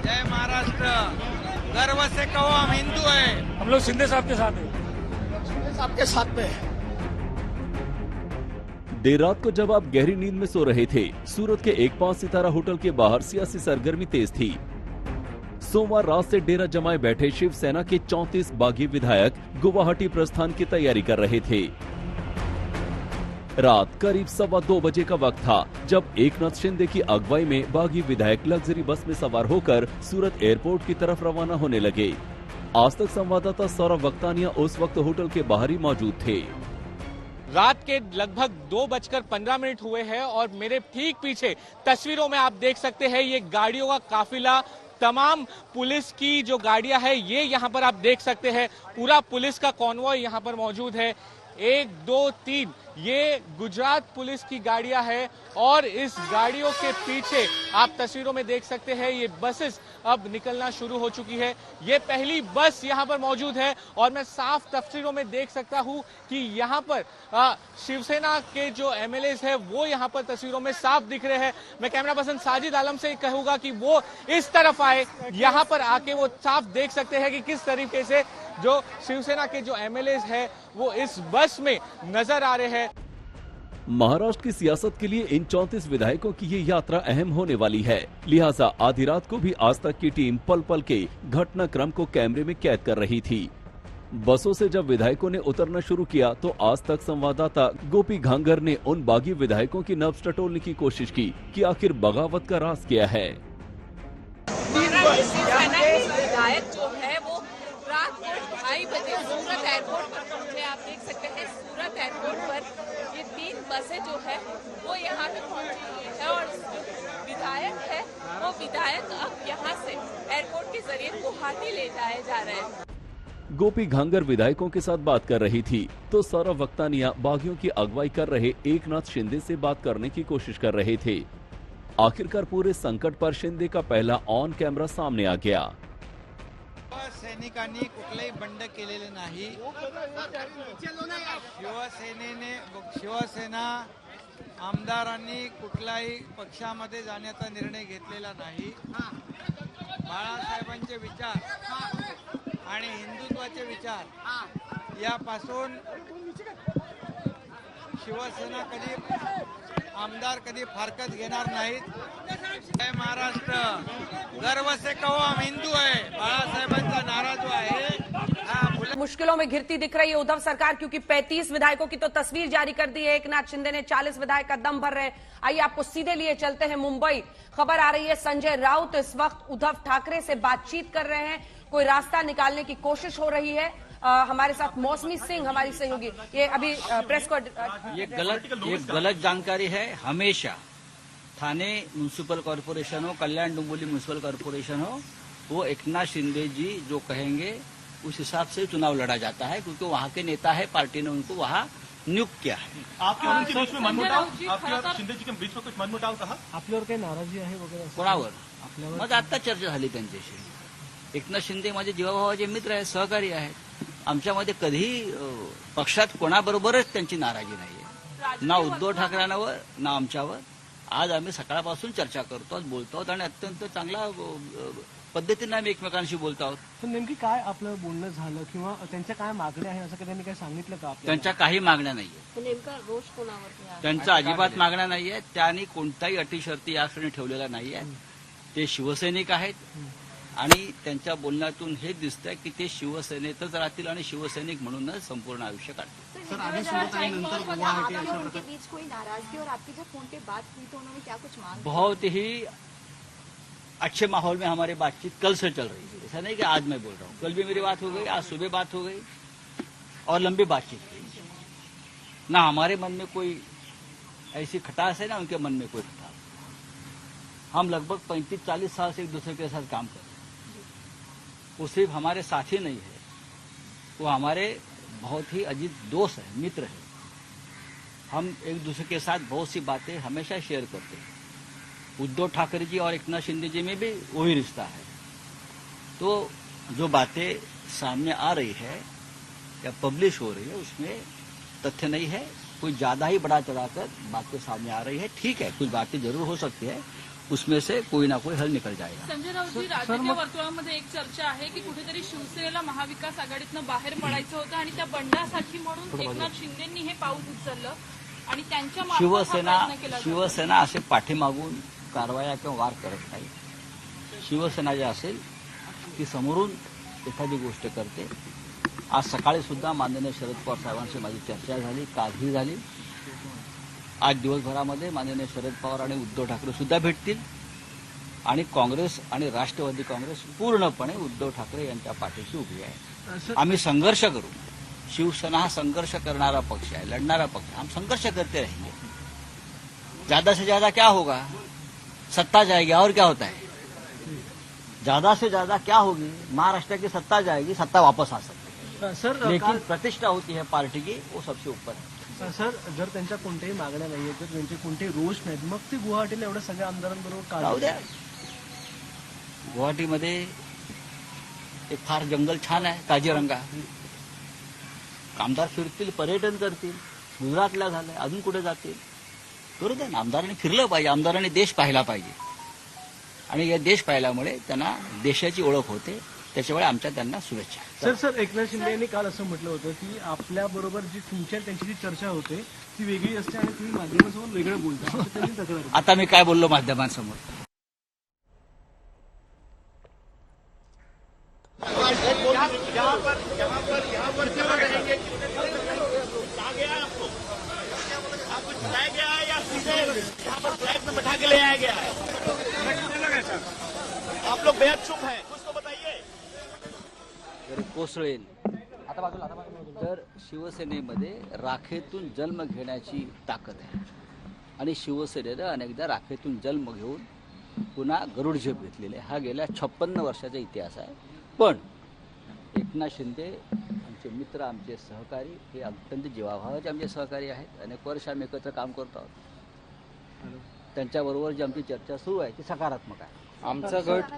S2: जय महाराष्ट्र, गर्व से कहो हम हिंदू हैं।
S9: हम लोग शिंदे साहब के साथ हैं।
S2: शिंदे साहब के साथ में।
S10: देर रात को जब आप गहरी नींद में सो रहे थे, सूरत के एक 5 सितारा होटल के बाहर सियासी सरगर्मी तेज थी। सोमवार रात से डेरा जमाए बैठे शिवसेना के 34 बागी विधायक गुवाहाटी प्रस्थान की तैयारी कर रहे थे। रात करीब 2:15 बजे का वक्त था जब एकनाथ शिंदे की अगुवाई में बागी विधायक लग्जरी बस में सवार होकर सूरत एयरपोर्ट की तरफ रवाना होने लगे। आज तक संवाददाता सौरभ वक्तानिया उस वक्त होटल के बाहर ही मौजूद थे।
S9: रात के लगभग 2:15 हुए हैं और मेरे ठीक पीछे तस्वीरों में आप देख सकते हैं ये गाड़ियों का काफिला, तमाम पुलिस की जो गाड़ियां हैं ये यहाँ पर आप देख सकते हैं। पूरा पुलिस का कॉन्वॉय यहाँ पर मौजूद है। 1, 2, 3 ये गुजरात पुलिस की गाड़ियां हैं और इस गाड़ियों के पीछे आप तस्वीरों में देख सकते हैं ये बसेस अब निकलना शुरू हो चुकी है। ये पहली बस यहाँ पर मौजूद है और मैं साफ तस्वीरों में देख सकता हूँ कि यहाँ पर शिवसेना के जो एमएलएस है वो यहाँ पर तस्वीरों में साफ दिख रहे हैं। मैं कैमरा पर्सन साजिद आलम से कहूंगा कि वो इस तरफ आए, यहाँ पर आके वो साफ देख सकते हैं कि किस तरीके से जो शिवसेना के जो एमएलएस है वो इस बस में नजर आ रहे हैं।
S10: महाराष्ट्र की सियासत के लिए इन 34 विधायकों की ये यात्रा अहम होने वाली है, लिहाजा आधी रात को भी आज तक की टीम पल पल के घटनाक्रम को कैमरे में कैद कर रही थी। बसों से जब विधायकों ने उतरना शुरू किया तो आज तक संवाददाता गोपी घांगर ने उन बागी विधायकों की नब्ज टटोलने की कोशिश की कि आखिर बगावत का राज क्या है।
S11: विधायक जो है वो रात को 2:30 बजे सूरत एयरपोर्ट पर पहुंचे। आप देख सकते हैं सूरत एयरपोर्ट पर ये 3 बसें जो है वो यहाँ पे पहुंची हुई है और जो विधायक है वो विधायक अब यहाँ से एयरपोर्ट के जरिए गुवाहाटी ले जाए जा रहे हैं।
S10: गोपी घांगर विधायकों के साथ बात कर रही थी तो सौरभ वक्तानिया बागियों की अगुवाई कर रहे एकनाथ शिंदे से बात करने की कोशिश कर रहे थे। आखिरकार पूरे संकट पर शिंदे का पहला ऑन कैमरा सामने आ गया।
S2: सैनिकांनी कुठलाही बंड केलेले नाही। शिवसेना आमदारांनी कुठल्याही पक्षामध्ये जाण्याचा निर्णय घेतलेला नाही। बाळासाहेबांचे विचार आणि हिंदुत्वाचे विचार यापासून शिवसेना कधी आमदार कधी फारकत घेणार नाहीत। जय महाराष्ट्र, गर्व से कहो हम हिंदू है। बाळासाहेबांचा नारा जो आहे
S1: मुश्किलों में घिरती दिख रही है उद्धव सरकार, क्योंकि 35 विधायकों की तो तस्वीर जारी कर दी है एकनाथ शिंदे ने। 40 विधायक का दम भर रहे। आइए आपको सीधे लिए चलते हैं मुंबई। खबर आ रही है संजय राउत इस वक्त उद्धव ठाकरे से बातचीत कर रहे हैं, कोई रास्ता निकालने की कोशिश हो रही है। हमारे साथ मौसमी सिंह हमारी सहयोगी, ये अभी प्रेस को
S3: ये गलत जानकारी है। हमेशा थाने म्यूनिसिपल कॉरपोरेशन हो, कल्याण डोंबिवली म्यूनिसिपल कॉरपोरेशन हो, वो एकनाथ शिंदे जी जो कहेंगे उस हिसाब से चुनाव लड़ा जाता है, क्योंकि वहाँ के नेता है, पार्टी ने उनको वहाँ नियुक्त किया है।
S12: आपके और उनके बीच में मनमुटाव, आपके और शिंदे जी के बीच में कुछ मनमुटाव कहा?
S13: आपल्यावर काही नाराजी आहे वगैरे?
S3: कोणावर? माझं आता चर्चा झाली त्यांच्याशी. एकनाथ शिंदे माझे जीवाभावाचे मित्र आहेत, सहकारी आहेत. आमच्यामध्ये कधीही पक्षात कोणाबरोबरच त्यांची नाराजी नाहीये, ना उद्धव ठाकरेंवर ना आमच्यावर. आज आम्ही सकाळपासून चर्चा करतो, बोलतो आणि अत्यंत चांगला पद्धतीने आम्ही एकमेकांशी बोलतो आहोत.
S13: तर नेमकी काय आपलं बोलणं झालं किंवा त्यांच्या काय मागण्या आहे असं त्यांनी काय सांगितलं का आपल्याला?
S3: त्यांच्या काही मागण्या नाहीये.
S11: नेमका रोष कोणावर?
S3: त्यांच्या अजिबात मागण्या नाहीये. त्यांनी कोणताही अटी शर्ती या क्षणी ठेवलेल्या नाहीये. ते शिवसैनिक आहेत आणि त्यांच्या बोलण्यातून हे दिसतंय की ते शिवसेनेतच राहतील आणि शिवसैनिक म्हणूनच संपूर्ण आयुष्य काढतील.
S13: सर आगे सूरत आई नंतर गुवाहाटी अशा
S14: उनके बीच कोई नाराजगी और आपकी जब फोन पे बात हुई तो उन्होंने क्या कुछ मांग?
S3: बहुत ही अच्छे माहौल में हमारी बातचीत कल से चल रही है, ऐसा नहीं कि आज मैं बोल रहा हूँ. कल भी मेरी बात हो गई, आज सुबह बात हो गई और लंबी बातचीत हुई. ना हमारे मन में कोई ऐसी खटास है, ना उनके मन में कोई खटास. हम लगभग 35-40 साल से एक दूसरे के साथ काम कर रहे हैं. वो सिर्फ हमारे साथी नहीं है, वो हमारे बहुत ही अजीज दोस्त है, मित्र है. हम एक दूसरे के साथ बहुत सी बातें हमेशा शेयर करते हैं. उद्धव ठाकरे जी और एकनाथ शिंदे जी में भी वही रिश्ता है. तो जो बातें सामने आ रही है या पब्लिश हो रही है उसमें तथ्य नहीं है. कोई ज्यादा ही बड़ा चढ़ाकर बातें सामने आ रही है. ठीक है, कुछ बातें जरूर हो सकती है, उसमें से कोई ना कोई हल निकल जाएगा.
S15: संजय राऊत जी, राजकीय वर्तुळामध्ये एक चर्चा आहे की कुठेतरी शिवसेनेला महाविकास आघाडीतनं बाहेर पडायचं होतं आणि त्या बंडासाठी म्हणून एकनाथ शिंदेंनी हे पाऊल उचललं आणि त्यांच्या
S3: शिवसेना असे पाठीमागून कारवाया किंवा वार करत नाही. शिवसेना जे असेल ती समोरून एखादी गोष्ट करते. आज सकाळी सुद्धा माननीय शरद पवार साहेबांशी माझी चर्चा झाली, कालही झाली. आज दिवसभरामध्ये माननीय शरद पवार आणि उद्धव ठाकरे सुद्धा भेटतील आणि काँग्रेस आणि राष्ट्रवादी काँग्रेस पूर्णपणे उद्धव ठाकरे यांच्या पाठीशी उभी आहे. आम्ही संघर्ष करू. शिवसेना हा संघर्ष करणारा पक्ष आहे, लढणारा पक्ष. हम संघर्ष करते रहेंगे. ज्यादा से ज्यादा क्या होगा? सत्ता जाएगी और क्या होता है? ज्यादा से ज्यादा क्या होगी? महाराष्ट्र की सत्ता जाएगी, सत्ता वापस आ सकती है.
S13: सर
S3: लेकिन प्रतिष्ठा होती है पार्टी की, वो सबसे ऊपर है.
S13: सर जर त्यांच्या कोणत्याही मागण्या नाहीये, जर त्यांचे कोणतेही रोष नाहीत, मग ते गुवाहाटीला एवढ्या सगळ्या आमदारांबरोबर
S3: राहू द्या. गुवाहाटीमध्ये एक फार जंगल छान आहे, काझीरंगा. आमदार फिरतील, पर्यटन करतील. गुजरातला झालंय, अजून कुठे जातील? करू द्या ना. आमदारांनी फिरलं पाहिजे, आमदारांनी देश पाहिला पाहिजे आणि या देश पाहिल्यामुळे त्यांना देशाची ओळख होते. त्याच्यामुळे आमच्या त्यांना शुभेच्छा.
S13: सर एकनाथ शिंदे यांनी काल असं म्हटलं होतं की आपल्याबरोबर जी तुमच्या त्यांची जी चर्चा होते ती वेगळी असते आणि तुम्ही माध्यमांसमोर वेगळं बोलता, असं त्यांनी तक्रार.
S3: आता मी काय बोललो माध्यमांसमोर?
S5: बैठा के ले आया गया है. आप लोग बेहद चुप हैं, कुछ तो बताइए.
S3: कोसळेल तर शिवसेनेमध्ये राखेतून जन्म घेण्याची ताकद आहे आणि शिवसेनेनं अनेकदा राखेतून जन्म घेऊन पुन्हा गरुड झेप घेतलेले. हा गेल्या 56 वर्षाचा इतिहास आहे. पण एकनाथ शिंदे आमचे मित्र, आमचे सहकारी, हे अत्यंत जीवाभावाचे आमचे सहकारी आहेत. अनेक वर्ष आम्ही एकत्र काम करतो आहोत. त्यांच्याबरोबर जी आमची चर्चा सुरू आहे ती सकारात्मक आहे. आमचा गट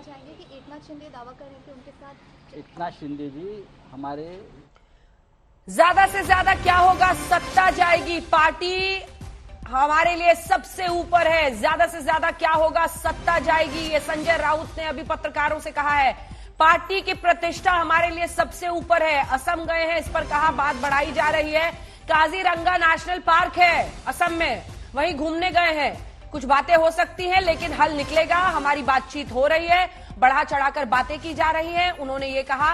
S14: एकनाथ शिंदे दावा कर रहे हैं कि उनके साथ
S3: एकनाथ शिंदे जी हमारे
S1: ज्यादा से ज्यादा क्या होगा? सत्ता जाएगी, पार्टी हमारे लिए सबसे ऊपर है. ज्यादा से ज्यादा क्या होगा? सत्ता जाएगी. ये संजय राउत ने अभी पत्रकारों से कहा है. पार्टी की प्रतिष्ठा हमारे लिए सबसे ऊपर है. असम गए हैं, इस पर कहा बात बढ़ाई जा रही है. काजीरंगा नेशनल पार्क है असम में, वहीं घूमने गए हैं. कुछ बातें हो सकती हैं लेकिन हल निकलेगा. हमारी बातचीत हो रही है, बढ़ा चढ़ाकर बातें की जा रही है. उन्होंने ये कहा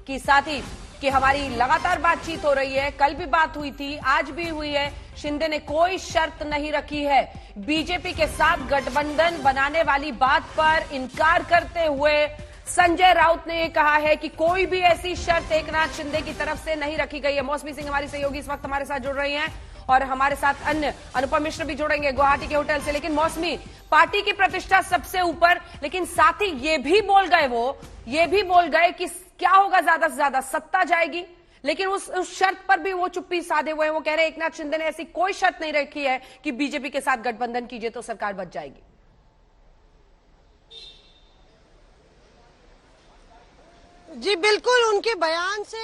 S1: कि साथ ही कि हमारी लगातार बातचीत हो रही है. कल भी बात हुई थी, आज भी हुई है. शिंदे ने कोई शर्त नहीं रखी है. बीजेपी के साथ गठबंधन बनाने वाली बात पर इनकार करते हुए संजय राउत ने कहा है कि कोई भी ऐसी शर्त एकनाथ शिंदे की तरफ से नहीं रखी गई है। मौसमी सिंह हमारी सहयोगी इस वक्त हमारे साथ जुड़ रही हैं और हमारे साथ अन्य अनुपम मिश्र भी जुड़ेंगे गुवाहाटी के होटल से। लेकिन मौसमी, पार्टी की प्रतिष्ठा सबसे ऊपर, लेकिन साथ ही ये भी बोल गए कि क्या होगा, ज्यादा से ज्यादा सत्ता जाएगी। लेकिन उस शर्त पर भी वो चुप्पी साधे हुए हैं। वो कह रहे हैं एकनाथ शिंदे ने ऐसी कोई शर्त नहीं रखी है कि बीजेपी के साथ गठबंधन कीजिए तो सरकार बच जाएगी।
S6: जी बिल्कुल, उनके बयान से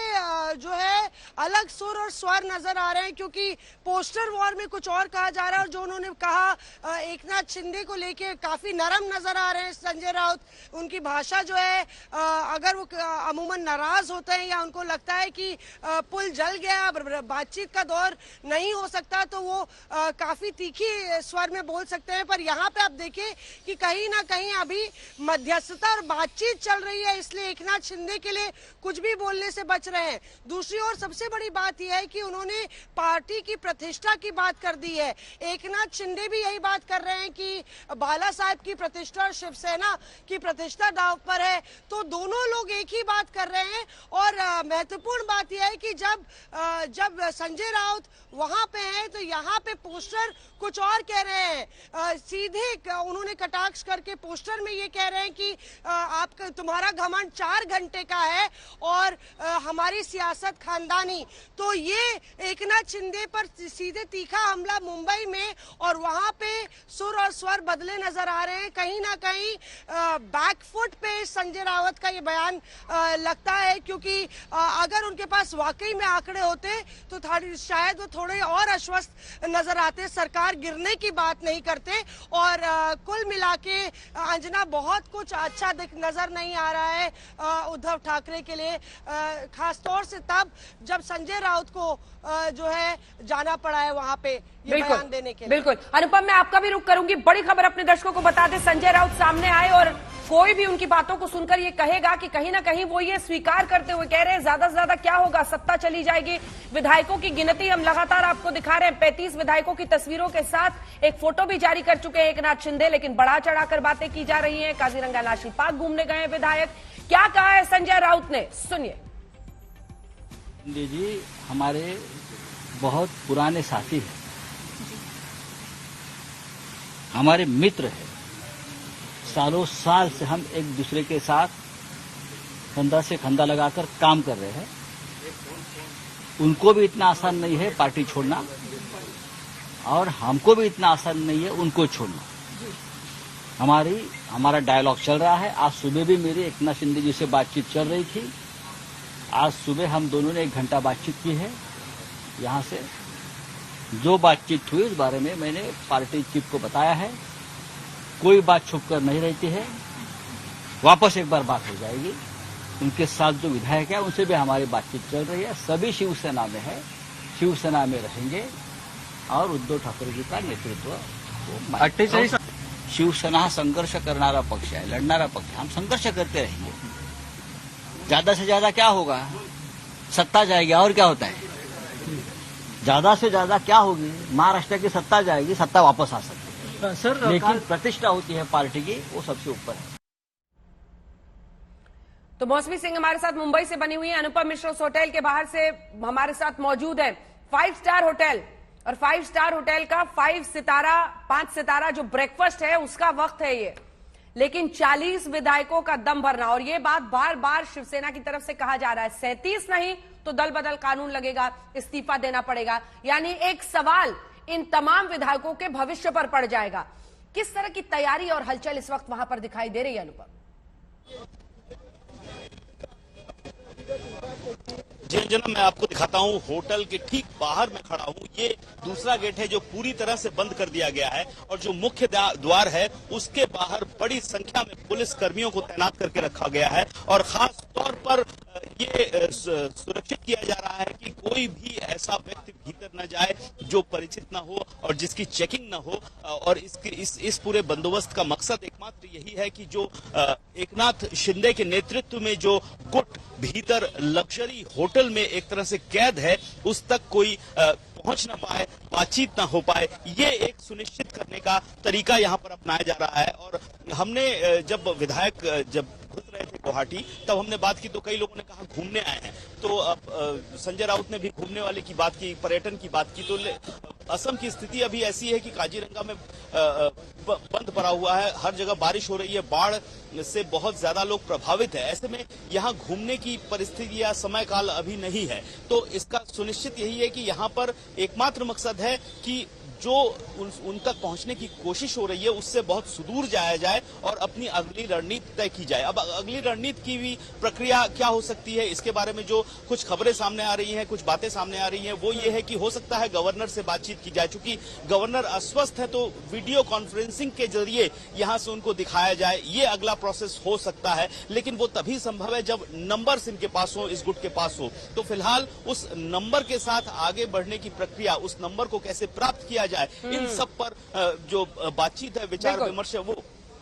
S6: जो है अलग सुर और स्वर नजर आ रहे हैं, क्योंकि पोस्टर वॉर में कुछ और कहा जा रहा है और जो उन्होंने कहा एकनाथ शिंदे को लेके काफी नरम नजर आ रहे हैं संजय राउत। उनकी भाषा जो है अगर वो अमूमन नाराज होते हैं या उनको लगता है कि पुल जल गया, बातचीत का दौर नहीं हो सकता, तो वो काफी तीखी स्वर में बोल सकते हैं। पर यहाँ पे आप देखिए कि कहीं ना कहीं अभी मध्यस्थता और बातचीत चल रही है, इसलिए एकनाथ शिंदे के लिए कुछ भी बोलने से बच रहे हैं। दूसरी ओर सबसे बड़ी बात यह है कि उन्होंने पार्टी की प्रतिष्ठा की बात कर दी है। एकनाथ शिंदे भी यही बात कर रहे हैं कि बाला साहब की प्रतिष्ठा और शिवसेना की प्रतिष्ठा दांव पर है। तो दोनों लोग एक ही बात कर रहे हैं और महत्वपूर्ण बात यह है कि जब संजय राउत वहां पे हैं तो यहाँ पे पोस्टर कुछ और कह रहे हैं। सीधे उन्होंने कटाक्ष करके पोस्टर में ये कह रहे हैं कि आपका तुम्हारा घमंड 4 घंटे का है और हमारी सियासत खानदानी। तो ये एकनाथ शिंदे पर सीधे तीखा हमला मुंबई में, और वहां पे सुर और स्वर बदले नजर आ रहे हैं। कहीं ना कहीं बैकफुट पे संजय राउत का ये बयान लगता है, क्योंकि अगर उनके पास वाकई में आंकड़े होते तो शायद वो थोड़े और आश्वस्त नजर आते, सरकार गिरने की बात नहीं करते। और कुल मिला के अंजना बहुत कुछ अच्छा नजर नहीं आ रहा है उद्धव ठाकरे के लिए, खासतौर से तब जब संजय राउत को जो है जाना पड़ा है वहां पे ये बयान देने के लिए।
S1: बिल्कुल अनुपम, मैं आपका भी रुख करूंगी। बड़ी खबर अपने दर्शकों को बता दें, संजय राउत सामने आए और कोई भी उनकी बातों को सुनकर ये कहेगा कि कहीं ना कहीं वो ये स्वीकार करते हुए कह रहे हैं ज्यादा से ज्यादा क्या होगा, सत्ता चली जाएगी। विधायकों की गिनती हम लगातार आपको दिखा रहे हैं, 35 विधायकों की तस्वीरों के साथ एक फोटो भी जारी कर चुके हैं एकनाथ शिंदे, लेकिन बढ़ा चढ़ाकर बातें की जा रही है। काजीरंगा नेशनल पार्क घूमने गए हैं विधायक, क्या कहा है संजय राउत ने, सुनिए।
S3: जी हमारे बहुत पुराने साथी हैं, हमारे मित्र हैं, सालों साल से हम एक दूसरे के साथ कंधा से कंधा लगाकर काम कर रहे हैं। उनको भी इतना आसान नहीं है पार्टी छोड़ना और हमको भी इतना आसान नहीं है उनको छोड़ना। हमारा डायलॉग चल रहा है। आज सुबह भी मेरी एकनाथ शिंदे जी से बातचीत चल रही थी। आज सुबह हम दोनों ने 1 घंटा बातचीत की है। यहाँ से जो बातचीत हुई उस बारे में मैंने पार्टी चीफ को बताया है। कोई बात छुप कर नहीं रहती है, वापस एक बार बात हो जाएगी। उनके साथ जो विधायक है उनसे भी हमारी बातचीत चल रही है। सभी शिवसेना में है, शिवसेना में रहेंगे और उद्धव ठाकरे जी का नेतृत्व 48 शिवसेना हा संघर्ष करणारा पक्ष है, लड़णारा पक्ष है। हम संघर्ष करते रहेंगे। ज्यादा से ज्यादा क्या होगा, सत्ता जाएगी और क्या होता है। ज्यादा से ज्यादा क्या होगी, महाराष्ट्र की सत्ता जाएगी, सत्ता वापस आ सकती है सर, लेकिन प्रतिष्ठा होती है पार्टी की, वो सबसे ऊपर है।
S1: तो मौसमी सिंह हमारे साथ मुंबई से बनी हुई है, अनुपम मिश्र उस होटल के बाहर से हमारे साथ मौजूद है। 5 स्टार होटल, और 5 स्टार होटल का 5 सितारा जो ब्रेकफास्ट है उसका वक्त है ये, लेकिन 40 विधायकों का दम भरना, और ये बात बार बार शिवसेना की तरफ से कहा जा रहा है, 37 नहीं तो दल बदल कानून लगेगा, इस्तीफा देना पड़ेगा। यानी एक सवाल इन तमाम विधायकों के भविष्य पर पड़ जाएगा। किस तरह की तैयारी और हलचल इस वक्त वहां पर दिखाई दे रही है अनुपम?
S5: जी अंजना, मैं आपको दिखाता हूँ होटल के ठीक बाहर में खड़ा हूँ। ये दूसरा गेट है जो पूरी तरह से बंद कर दिया गया है, और जो मुख्य द्वार है उसके बाहर बड़ी संख्या में पुलिस कर्मियों को तैनात करके रखा गया है। और खास तौर पर ये सुरक्षित किया जा रहा है कि कोई भी ऐसा व्यक्ति भीतर न जाए जो परिचित न हो और जिसकी चेकिंग न हो। और इस पूरे बंदोबस्त का मकसद एकमात्र यही है कि जो एकनाथ शिंदे के नेतृत्व में जो गुट भीतर लग्जरी होटल में एक तरह से कैद है, उस तक कोई पहुंच ना पाए, बातचीत ना हो पाए, ये एक सुनिश्चित करने का तरीका यहाँ पर अपनाया जा रहा है। और हमने जब विधायक घुस रहे थे गुवाहाटी। तब हमने बात की तो कई लोगों ने कहा घूमने आए हैं। तो अब संजय राउत ने भी घूमने वाले की बात की, पर्यटन की बात की। तो असम की स्थिति अभी ऐसी है कि काजीरंगा में बंद पड़ा हुआ है, हर जगह बारिश हो रही है, बाढ़ से बहुत ज्यादा लोग प्रभावित है। ऐसे में यहाँ घूमने की परिस्थिति या समय काल अभी नहीं है। तो इसका सुनिश्चित यही है कि यहाँ पर एकमात्र मकसद है कि जो उन तक पहुंचने की कोशिश हो रही है उससे बहुत सुदूर जाया जाए और अपनी अगली रणनीति तय की जाए। अब अगली रणनीति की भी प्रक्रिया क्या हो सकती है, इसके बारे में जो कुछ खबरें सामने आ रही हैं, कुछ बातें सामने आ रही हैं, वो ये है कि हो सकता है गवर्नर से बातचीत की जाए। चूंकि गवर्नर अस्वस्थ है तो वीडियो कॉन्फ्रेंसिंग के जरिए यहां से उनको दिखाया जाए, ये अगला प्रोसेस हो सकता है। लेकिन वो तभी संभव है जब नंबर्स इनके पास हो, इस गुट के पास हो। तो फिलहाल उस नंबर के साथ आगे बढ़ने की प्रक्रिया, उस नंबर को कैसे प्राप्त किया जाए, इन सब पर जो बातचीत है, विचार विमर्श है, वो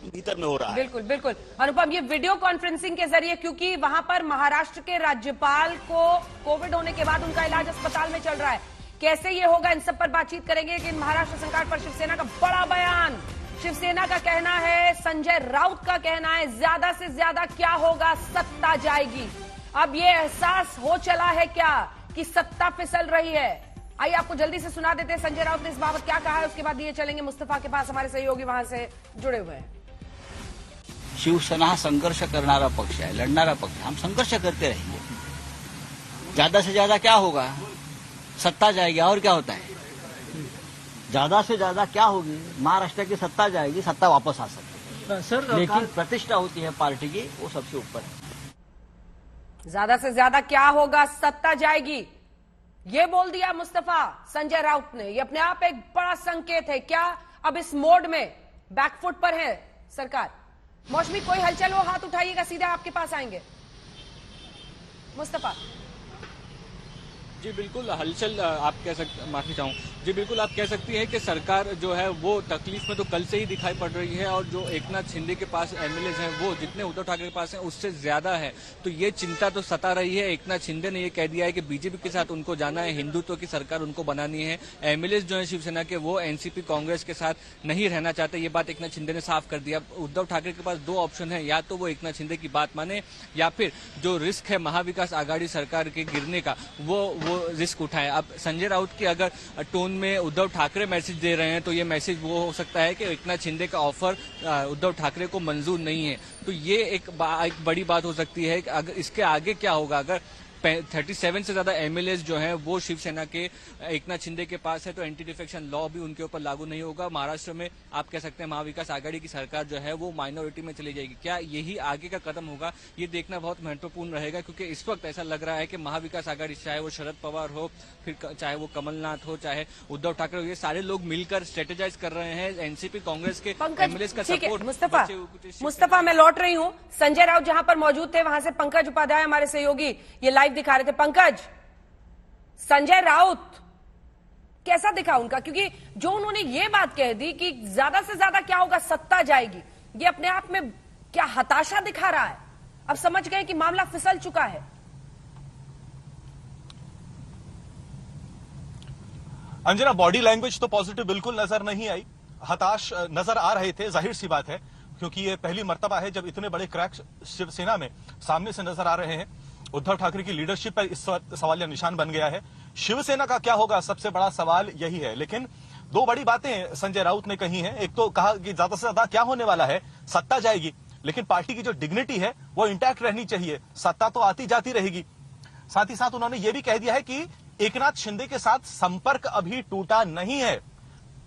S5: भीतर में हो रहा है।
S1: बिल्कुल बिल्कुल अनुपम, ये वीडियो कॉन्फ्रेंसिंग के जरिए, क्योंकि वहां पर महाराष्ट्र के राज्यपाल को कोविड होने के बाद उनका इलाज अस्पताल में चल रहा है, कैसे ये होगा, इन सब पर बातचीत करेंगे। लेकिन महाराष्ट्र सरकार पर शिवसेना का बड़ा बयान। शिवसेना का कहना है, संजय राउत का कहना है, ज्यादा से ज्यादा क्या होगा, सत्ता जाएगी। अब ये एहसास हो चला है क्या कि सत्ता फिसल रही है? आइए आपको जल्दी से सुना देते हैं संजय राउत ने इस बाबत क्या कहा है, उसके बाद ये चलेंगे मुस्तफा के पास, हमारे सहयोगी वहां से जुड़े हुए हैं।
S3: शिवसेना हा संघर्ष करणारा पक्ष है, लड़णारा पक्ष है, हम संघर्ष करते रहेंगे। ज्यादा से ज्यादा क्या होगा, सत्ता जाएगी, और क्या होता है, ज्यादा से ज्यादा क्या होगी, महाराष्ट्र की सत्ता जाएगी, सत्ता वापस आ सकती है सर, लेकिन प्रतिष्ठा होती है पार्टी की, वो सबसे ऊपर है।
S1: ज्यादा से ज्यादा क्या होगा, सत्ता जाएगी, ये बोल दिया मुस्तफा संजय राउत ने। ये अपने आप एक बड़ा संकेत है क्या अब इस मोड में बैकफुट पर है सरकार? मौसमी कोई हलचल हो हाथ उठाइएगा, सीधा आपके पास आएंगे मुस्तफा।
S9: जी बिल्कुल, हलचल आप कह सकते, माफी चाहूँ जी, बिल्कुल आप कह सकती हैं कि सरकार जो है वो तकलीफ में तो कल से ही दिखाई पड़ रही है, और जो एकनाथ शिंदे के पास एमएलएज हैं वो जितने उद्धव ठाकरे के पास हैं उससे ज्यादा है। तो ये चिंता तो सता रही है। एकनाथ शिंदे ने ये कह दिया है कि बीजेपी के साथ उनको जाना है, हिंदुत्व की सरकार उनको बनानी है। एमएलएज जो है शिवसेना के, वो एनसीपी कांग्रेस के साथ नहीं रहना चाहते, ये बात एकनाथ शिंदे ने साफ कर दिया। उद्धव ठाकरे के पास दो ऑप्शन है, या तो वो एकनाथ शिंदे की बात माने, या फिर जो रिस्क है महाविकास आघाड़ी सरकार के गिरने का, वो रिस्क उठाए। अब संजय राउत की अगर टोन में उद्धव ठाकरे मैसेज दे रहे हैं तो ये मैसेज वो हो सकता है कि एकनाथ शिंदे का ऑफर उद्धव ठाकरे को मंजूर नहीं है। तो ये एक बड़ी बात हो सकती है कि अगर इसके आगे क्या होगा, अगर 37 से ज्यादा एमएलएज जो हैं वो शिवसेना के एकनाथ शिंदे के पास है तो एंटी डिफेक्शन लॉ भी उनके ऊपर लागू नहीं होगा। महाराष्ट्र में आप कह सकते हैं महाविकास आघाड़ी की सरकार जो है वो माइनॉरिटी में चली जाएगी। क्या यही आगे का कदम होगा, ये देखना बहुत महत्वपूर्ण रहेगा, क्योंकि इस वक्त ऐसा लग रहा है कि महाविकास आघाड़ी, चाहे वो शरद पवार हो, फिर चाहे वो कमलनाथ हो, चाहे उद्धव ठाकरे हो, ये सारे लोग मिलकर स्ट्रेटेजाइज कर रहे हैं। एनसीपी कांग्रेस के एमएलएज का सपोर्ट।
S1: मुस्तफा मैं लौट रही हूँ, संजय राउत जहां पर मौजूद थे वहां से पंकज उपाध्याय हमारे सहयोगी ये लाइव दिखा रहे थे। पंकज, संजय राउत कैसा दिखा उनका, क्योंकि जो उन्होंने ये बात कह दी कि ज्यादा से ज्यादा क्या होगा, सत्ता जाएगी, ये अपने आप में क्या हताशा दिखा रहा है? अब समझ गए कि मामला फिसल चुका है।
S12: अंजना, बॉडी लैंग्वेज तो पॉजिटिव बिल्कुल नजर नहीं आई, हताश नजर आ रहे थे, जाहिर सी बात है, क्योंकि ये पहली मर्तबा है जब इतने बड़े क्रैक्स शिवसेना में सामने से नजर आ रहे हैं। उद्धव ठाकरे की लीडरशिप पर इस सवालिया निशान बन गया है। शिवसेना का क्या होगा, सबसे बड़ा सवाल यही है। लेकिन दो बड़ी बातें संजय राउत ने कही हैं। एक तो कहा कि ज्यादा से ज्यादा क्या होने वाला है, सत्ता जाएगी, लेकिन पार्टी की जो डिग्निटी है वो इंटैक्ट रहनी चाहिए, सत्ता तो आती जाती रहेगी। साथ ही साथ उन्होंने ये भी कह दिया है कि एकनाथ शिंदे के साथ संपर्क अभी टूटा नहीं है।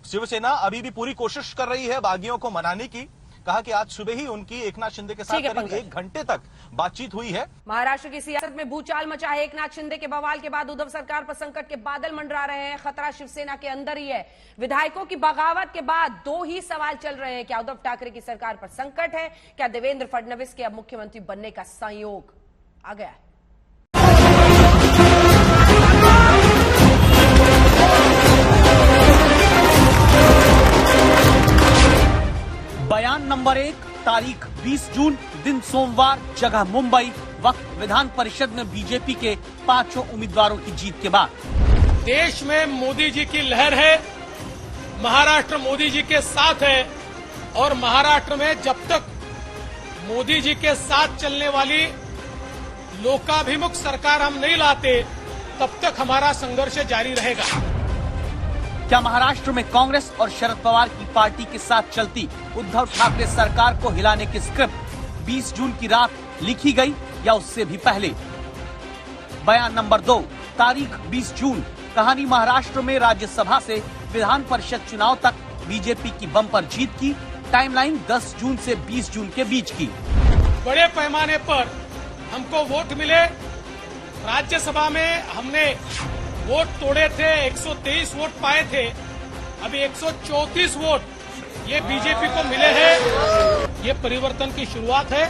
S12: शिवसेना अभी भी पूरी कोशिश कर रही है बागियों को मनाने की। कहा कि आज सुबह ही उनकी एकनाथ शिंदे के साथ करीब 1 घंटे तक बातचीत हुई है।
S1: महाराष्ट्र की सियासत में भूचाल मचा है। एकनाथ शिंदे के बवाल के बाद उद्धव सरकार पर संकट के बादल मंडरा रहे हैं। खतरा शिवसेना के अंदर ही है। विधायकों की बगावत के बाद 2 ही सवाल चल रहे हैं। क्या उद्धव ठाकरे की सरकार पर संकट है? क्या देवेंद्र फडणवीस के अब मुख्यमंत्री बनने का संयोग आ गया है?
S16: बयान नंबर 1, तारीख 20 जून, दिन सोमवार, जगह मुंबई, वक्त विधान परिषद में बीजेपी के 5 उम्मीदवारों की जीत के बाद।
S17: देश में मोदी जी की लहर है, महाराष्ट्र मोदी जी के साथ है, और महाराष्ट्र में जब तक मोदी जी के साथ चलने वाली लोकाभिमुख सरकार हम नहीं लाते, तब तक हमारा संघर्ष जारी रहेगा।
S16: क्या महाराष्ट्र में कांग्रेस और शरद पवार की पार्टी के साथ चलती उद्धव ठाकरे सरकार को हिलाने की स्क्रिप्ट 20 जून की रात लिखी गई या उससे भी पहले? बयान नंबर 2, तारीख 20 जून। कहानी महाराष्ट्र में राज्यसभा से विधान परिषद चुनाव तक बीजेपी की बम्पर जीत की। टाइमलाइन 10 जून से 20 जून के बीच की।
S17: बड़े पैमाने पर हमको वोट मिले। राज्यसभा में हमने वोट तोड़े थे, 123 वोट पाए थे। अभी 134 वोट ये बीजेपी को मिले हैं। ये परिवर्तन की शुरुआत है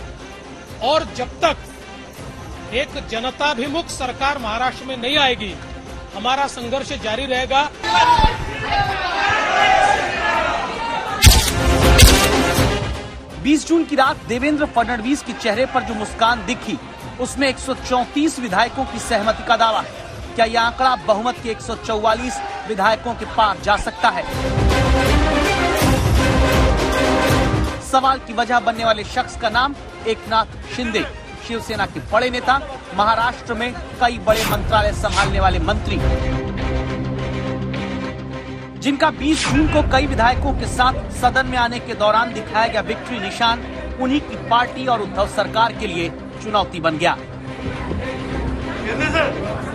S17: और जब तक एक जनताभिमुख सरकार महाराष्ट्र में नहीं आएगी, हमारा संघर्ष जारी रहेगा।
S16: 20 जून की रात देवेंद्र फडणवीस के चेहरे पर जो मुस्कान दिखी, उसमें 134 विधायकों की सहमति का दावा है। क्या यह आंकड़ा बहुमत के 144 विधायकों के पार जा सकता है? सवाल की वजह बनने वाले शख्स का नाम एकनाथ शिंदे, शिवसेना के बड़े नेता, महाराष्ट्र में कई बड़े मंत्रालय संभालने वाले मंत्री, जिनका 20 जून को कई विधायकों के साथ सदन में आने के दौरान दिखाया गया विक्ट्री निशान उन्हीं की पार्टी और उद्धव सरकार के लिए चुनौती बन गया,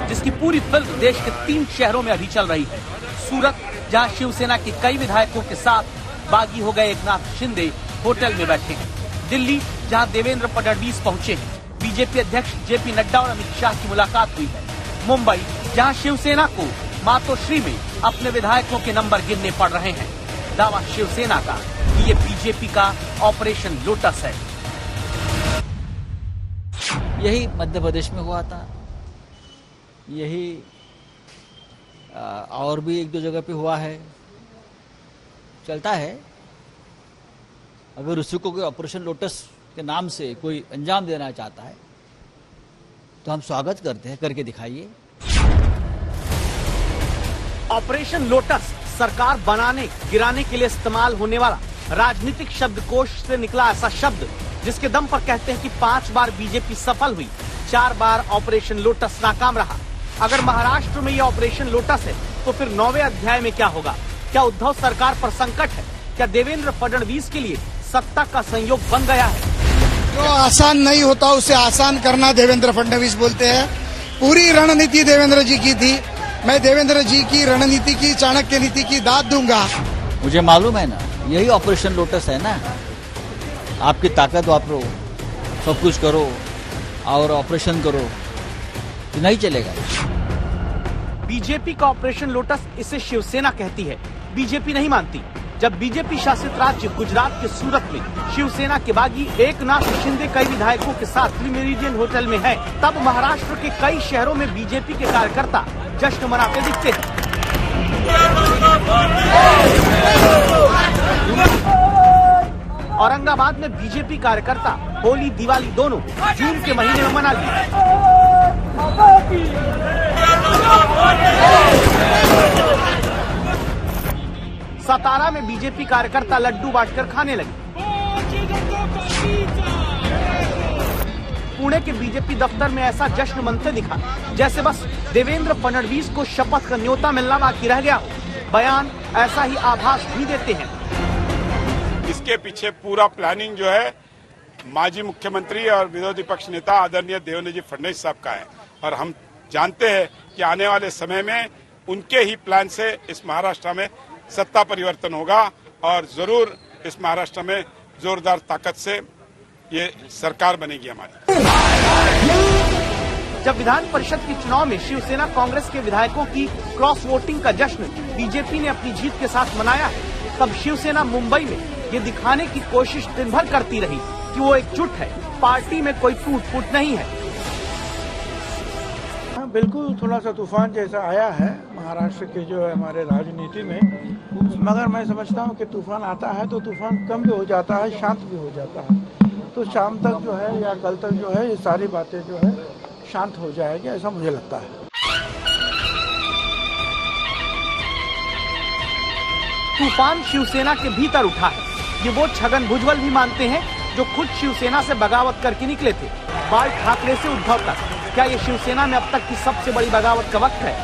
S16: जिसकी पूरी फिल्म देश के 3 शहरों में अभी चल रही है। सूरत, जहां शिवसेना के कई विधायकों के साथ बागी हो गए एकनाथ शिंदे होटल में बैठे हैं। दिल्ली, जहां देवेंद्र फडणवीस पहुंचे हैं। बीजेपी अध्यक्ष जेपी नड्डा और अमित शाह की मुलाकात हुई है। मुंबई, जहां शिवसेना को मातोश्री में अपने विधायकों के नंबर गिनने पड़ रहे हैं। दावा शिवसेना का कि ये बीजेपी का ऑपरेशन लोटस है।
S3: यही मध्य प्रदेश में हुआ था, यही और भी 1-2 जगह पे हुआ है, चलता है। अगर उसी को कोई ऑपरेशन लोटस के नाम से कोई अंजाम देना चाहता है तो हम स्वागत करते हैं, करके दिखाइए।
S16: ऑपरेशन लोटस सरकार बनाने गिराने के लिए इस्तेमाल होने वाला राजनीतिक शब्दकोश से निकला ऐसा शब्द जिसके दम पर कहते हैं कि 5 बार बीजेपी सफल हुई, 4 बार ऑपरेशन लोटस नाकाम रहा। अगर महाराष्ट्र में ये ऑपरेशन लोटस है तो फिर 9वें अध्याय में क्या होगा? क्या उद्धव सरकार पर संकट है? क्या देवेंद्र फडणवीस के लिए सत्ता का संयोग बन गया है?
S18: जो आसान नहीं होता उसे आसान करना देवेंद्र फडणवीस बोलते हैं। पूरी रणनीति देवेंद्र जी की थी। मैं देवेंद्र जी की रणनीति की, चाणक्य नीति की दाद दूंगा।
S3: मुझे मालूम है ना, यही ऑपरेशन लोटस है ना। आपकी ताकत वापरो, सब कुछ करो और ऑपरेशन करो, तो नहीं चलेगा।
S16: बीजेपी का ऑपरेशन लोटस इसे शिवसेना कहती है, बीजेपी नहीं मानती। जब बीजेपी शासित राज्य गुजरात के सूरत में शिवसेना के बागी एकनाथ शिंदे कई विधायकों के साथ मेरिडियन होटल में है, तब महाराष्ट्र के कई शहरों में बीजेपी के कार्यकर्ता जश्न मनाते दिखते हैं। औरंगाबाद में बीजेपी कार्यकर्ता होली दिवाली दोनों जून के महीने में मना लिए। सतारा में बीजेपी कार्यकर्ता लड्डू बांटकर खाने लगे। पुणे के बीजेपी दफ्तर में ऐसा जश्न मनते दिखा जैसे बस देवेंद्र फडणवीस को शपथ का न्योता मिलना बाकी रह गया हो। बयान ऐसा ही आभास भी देते हैं।
S19: इसके पीछे पूरा प्लानिंग जो है माजी मुख्यमंत्री और विरोधी पक्ष नेता आदरणीय देवेंद्र जी फडणवीस साहब का है, और हम जानते हैं कि आने वाले समय में उनके ही प्लान से इस महाराष्ट्र में सत्ता परिवर्तन होगा और जरूर इस महाराष्ट्र में जोरदार ताकत से ये सरकार बनेगी हमारी।
S16: जब विधान परिषद के चुनाव में शिवसेना कांग्रेस के विधायकों की क्रॉस वोटिंग का जश्न बीजेपी ने अपनी जीत के साथ मनाया है, तब शिवसेना मुंबई में ये दिखाने की कोशिश दिन भर करती रही कि वो एकजुट है, पार्टी में कोई टूट फूट नहीं है।
S20: हाँ, बिल्कुल थोड़ा सा तूफान जैसा आया है महाराष्ट्र के जो है हमारे राजनीति में, मगर मैं समझता हूँ कि तूफान आता है तो तूफान कम भी हो जाता है, शांत भी हो जाता है। तो शाम तक जो है या कल तक जो है ये सारी बातें जो है शांत हो जाएगी, ऐसा मुझे लगता है।
S16: तूफान शिवसेना के भीतर उठा है, ये वो छगन भुजबल भी मानते हैं जो खुद शिवसेना से बगावत करके निकले थे। बाल ठाकरे से उद्धव तक, क्या ये शिवसेना में अब तक की सबसे बड़ी बगावत का वक्त है?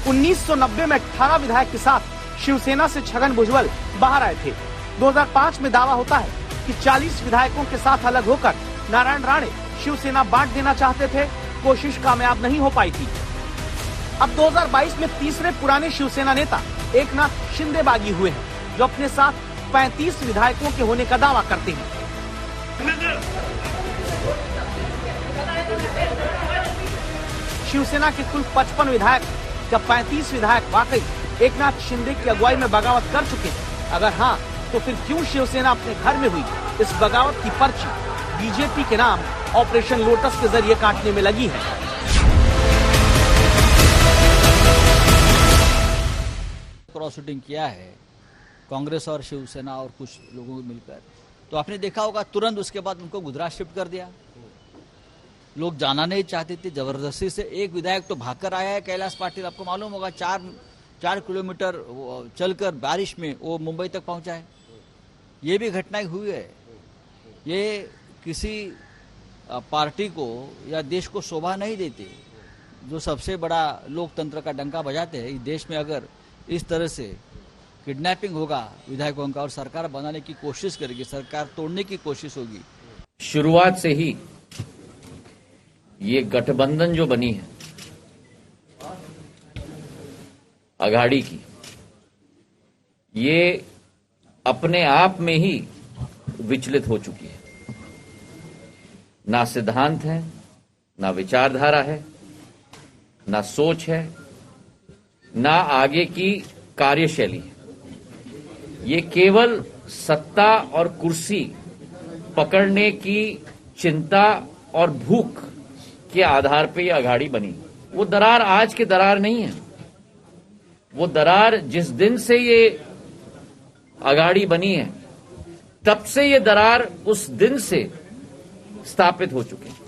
S16: 1990 में 18 विधायक के साथ शिवसेना से छगन भुजबल बाहर आए थे। 2005 में दावा होता है कि 40 विधायकों के साथ अलग होकर नारायण राणे शिवसेना बांट देना चाहते थे, कोशिश कामयाब नहीं हो पाई थी। अब 2022 में तीसरे पुराने शिवसेना नेता एकनाथ शिंदे बागी हुए हैं, जो अपने साथ 35 विधायकों के होने का दावा करते हैं। शिवसेना के कुल 55 विधायक या 35 विधायक वाकई एकनाथ शिंदे की अगुवाई में बगावत कर चुके हैं? अगर हाँ, तो फिर क्यों शिवसेना अपने घर में हुई इस बगावत की पर्ची बीजेपी के नाम ऑपरेशन लोटस के जरिए काटने में लगी है?
S3: क्रॉस शूटिंग किया है कांग्रेस और शिवसेना और कुछ लोगों को मिलकर, तो आपने देखा होगा तुरंत उसके बाद उनको गुजरात शिफ्ट कर दिया। लोग जाना नहीं चाहते थे, जबरदस्ती से। एक विधायक तो भागकर आया है, कैलाश पाटिल, आपको मालूम होगा, 4 किलोमीटर चलकर बारिश में वो मुंबई तक पहुंचा है। ये भी घटनाएं हुई है। ये किसी पार्टी को या देश को शोभा नहीं देती। जो सबसे बड़ा लोकतंत्र का डंका बजाते हैं, इस देश में अगर इस तरह से किडनैपिंग होगा विधायकों का और सरकार बनाने की कोशिश करेगी, सरकार तोड़ने की कोशिश होगी।
S21: शुरुआत से ही ये गठबंधन जो बनी है अघाड़ी की, ये अपने आप में ही विचलित हो चुकी है। ना सिद्धांत है, ना विचारधारा है, ना सोच है, ना आगे की कार्यशैली है। ये केवल सत्ता और कुर्सी पकड़ने की चिंता और भूख के आधार पे ये अघाड़ी बनी। वो दरार आज की दरार नहीं है। वो दरार जिस दिन से ये अघाड़ी बनी है, तब से ये दरार उस दिन से स्थापित हो चुके हैं।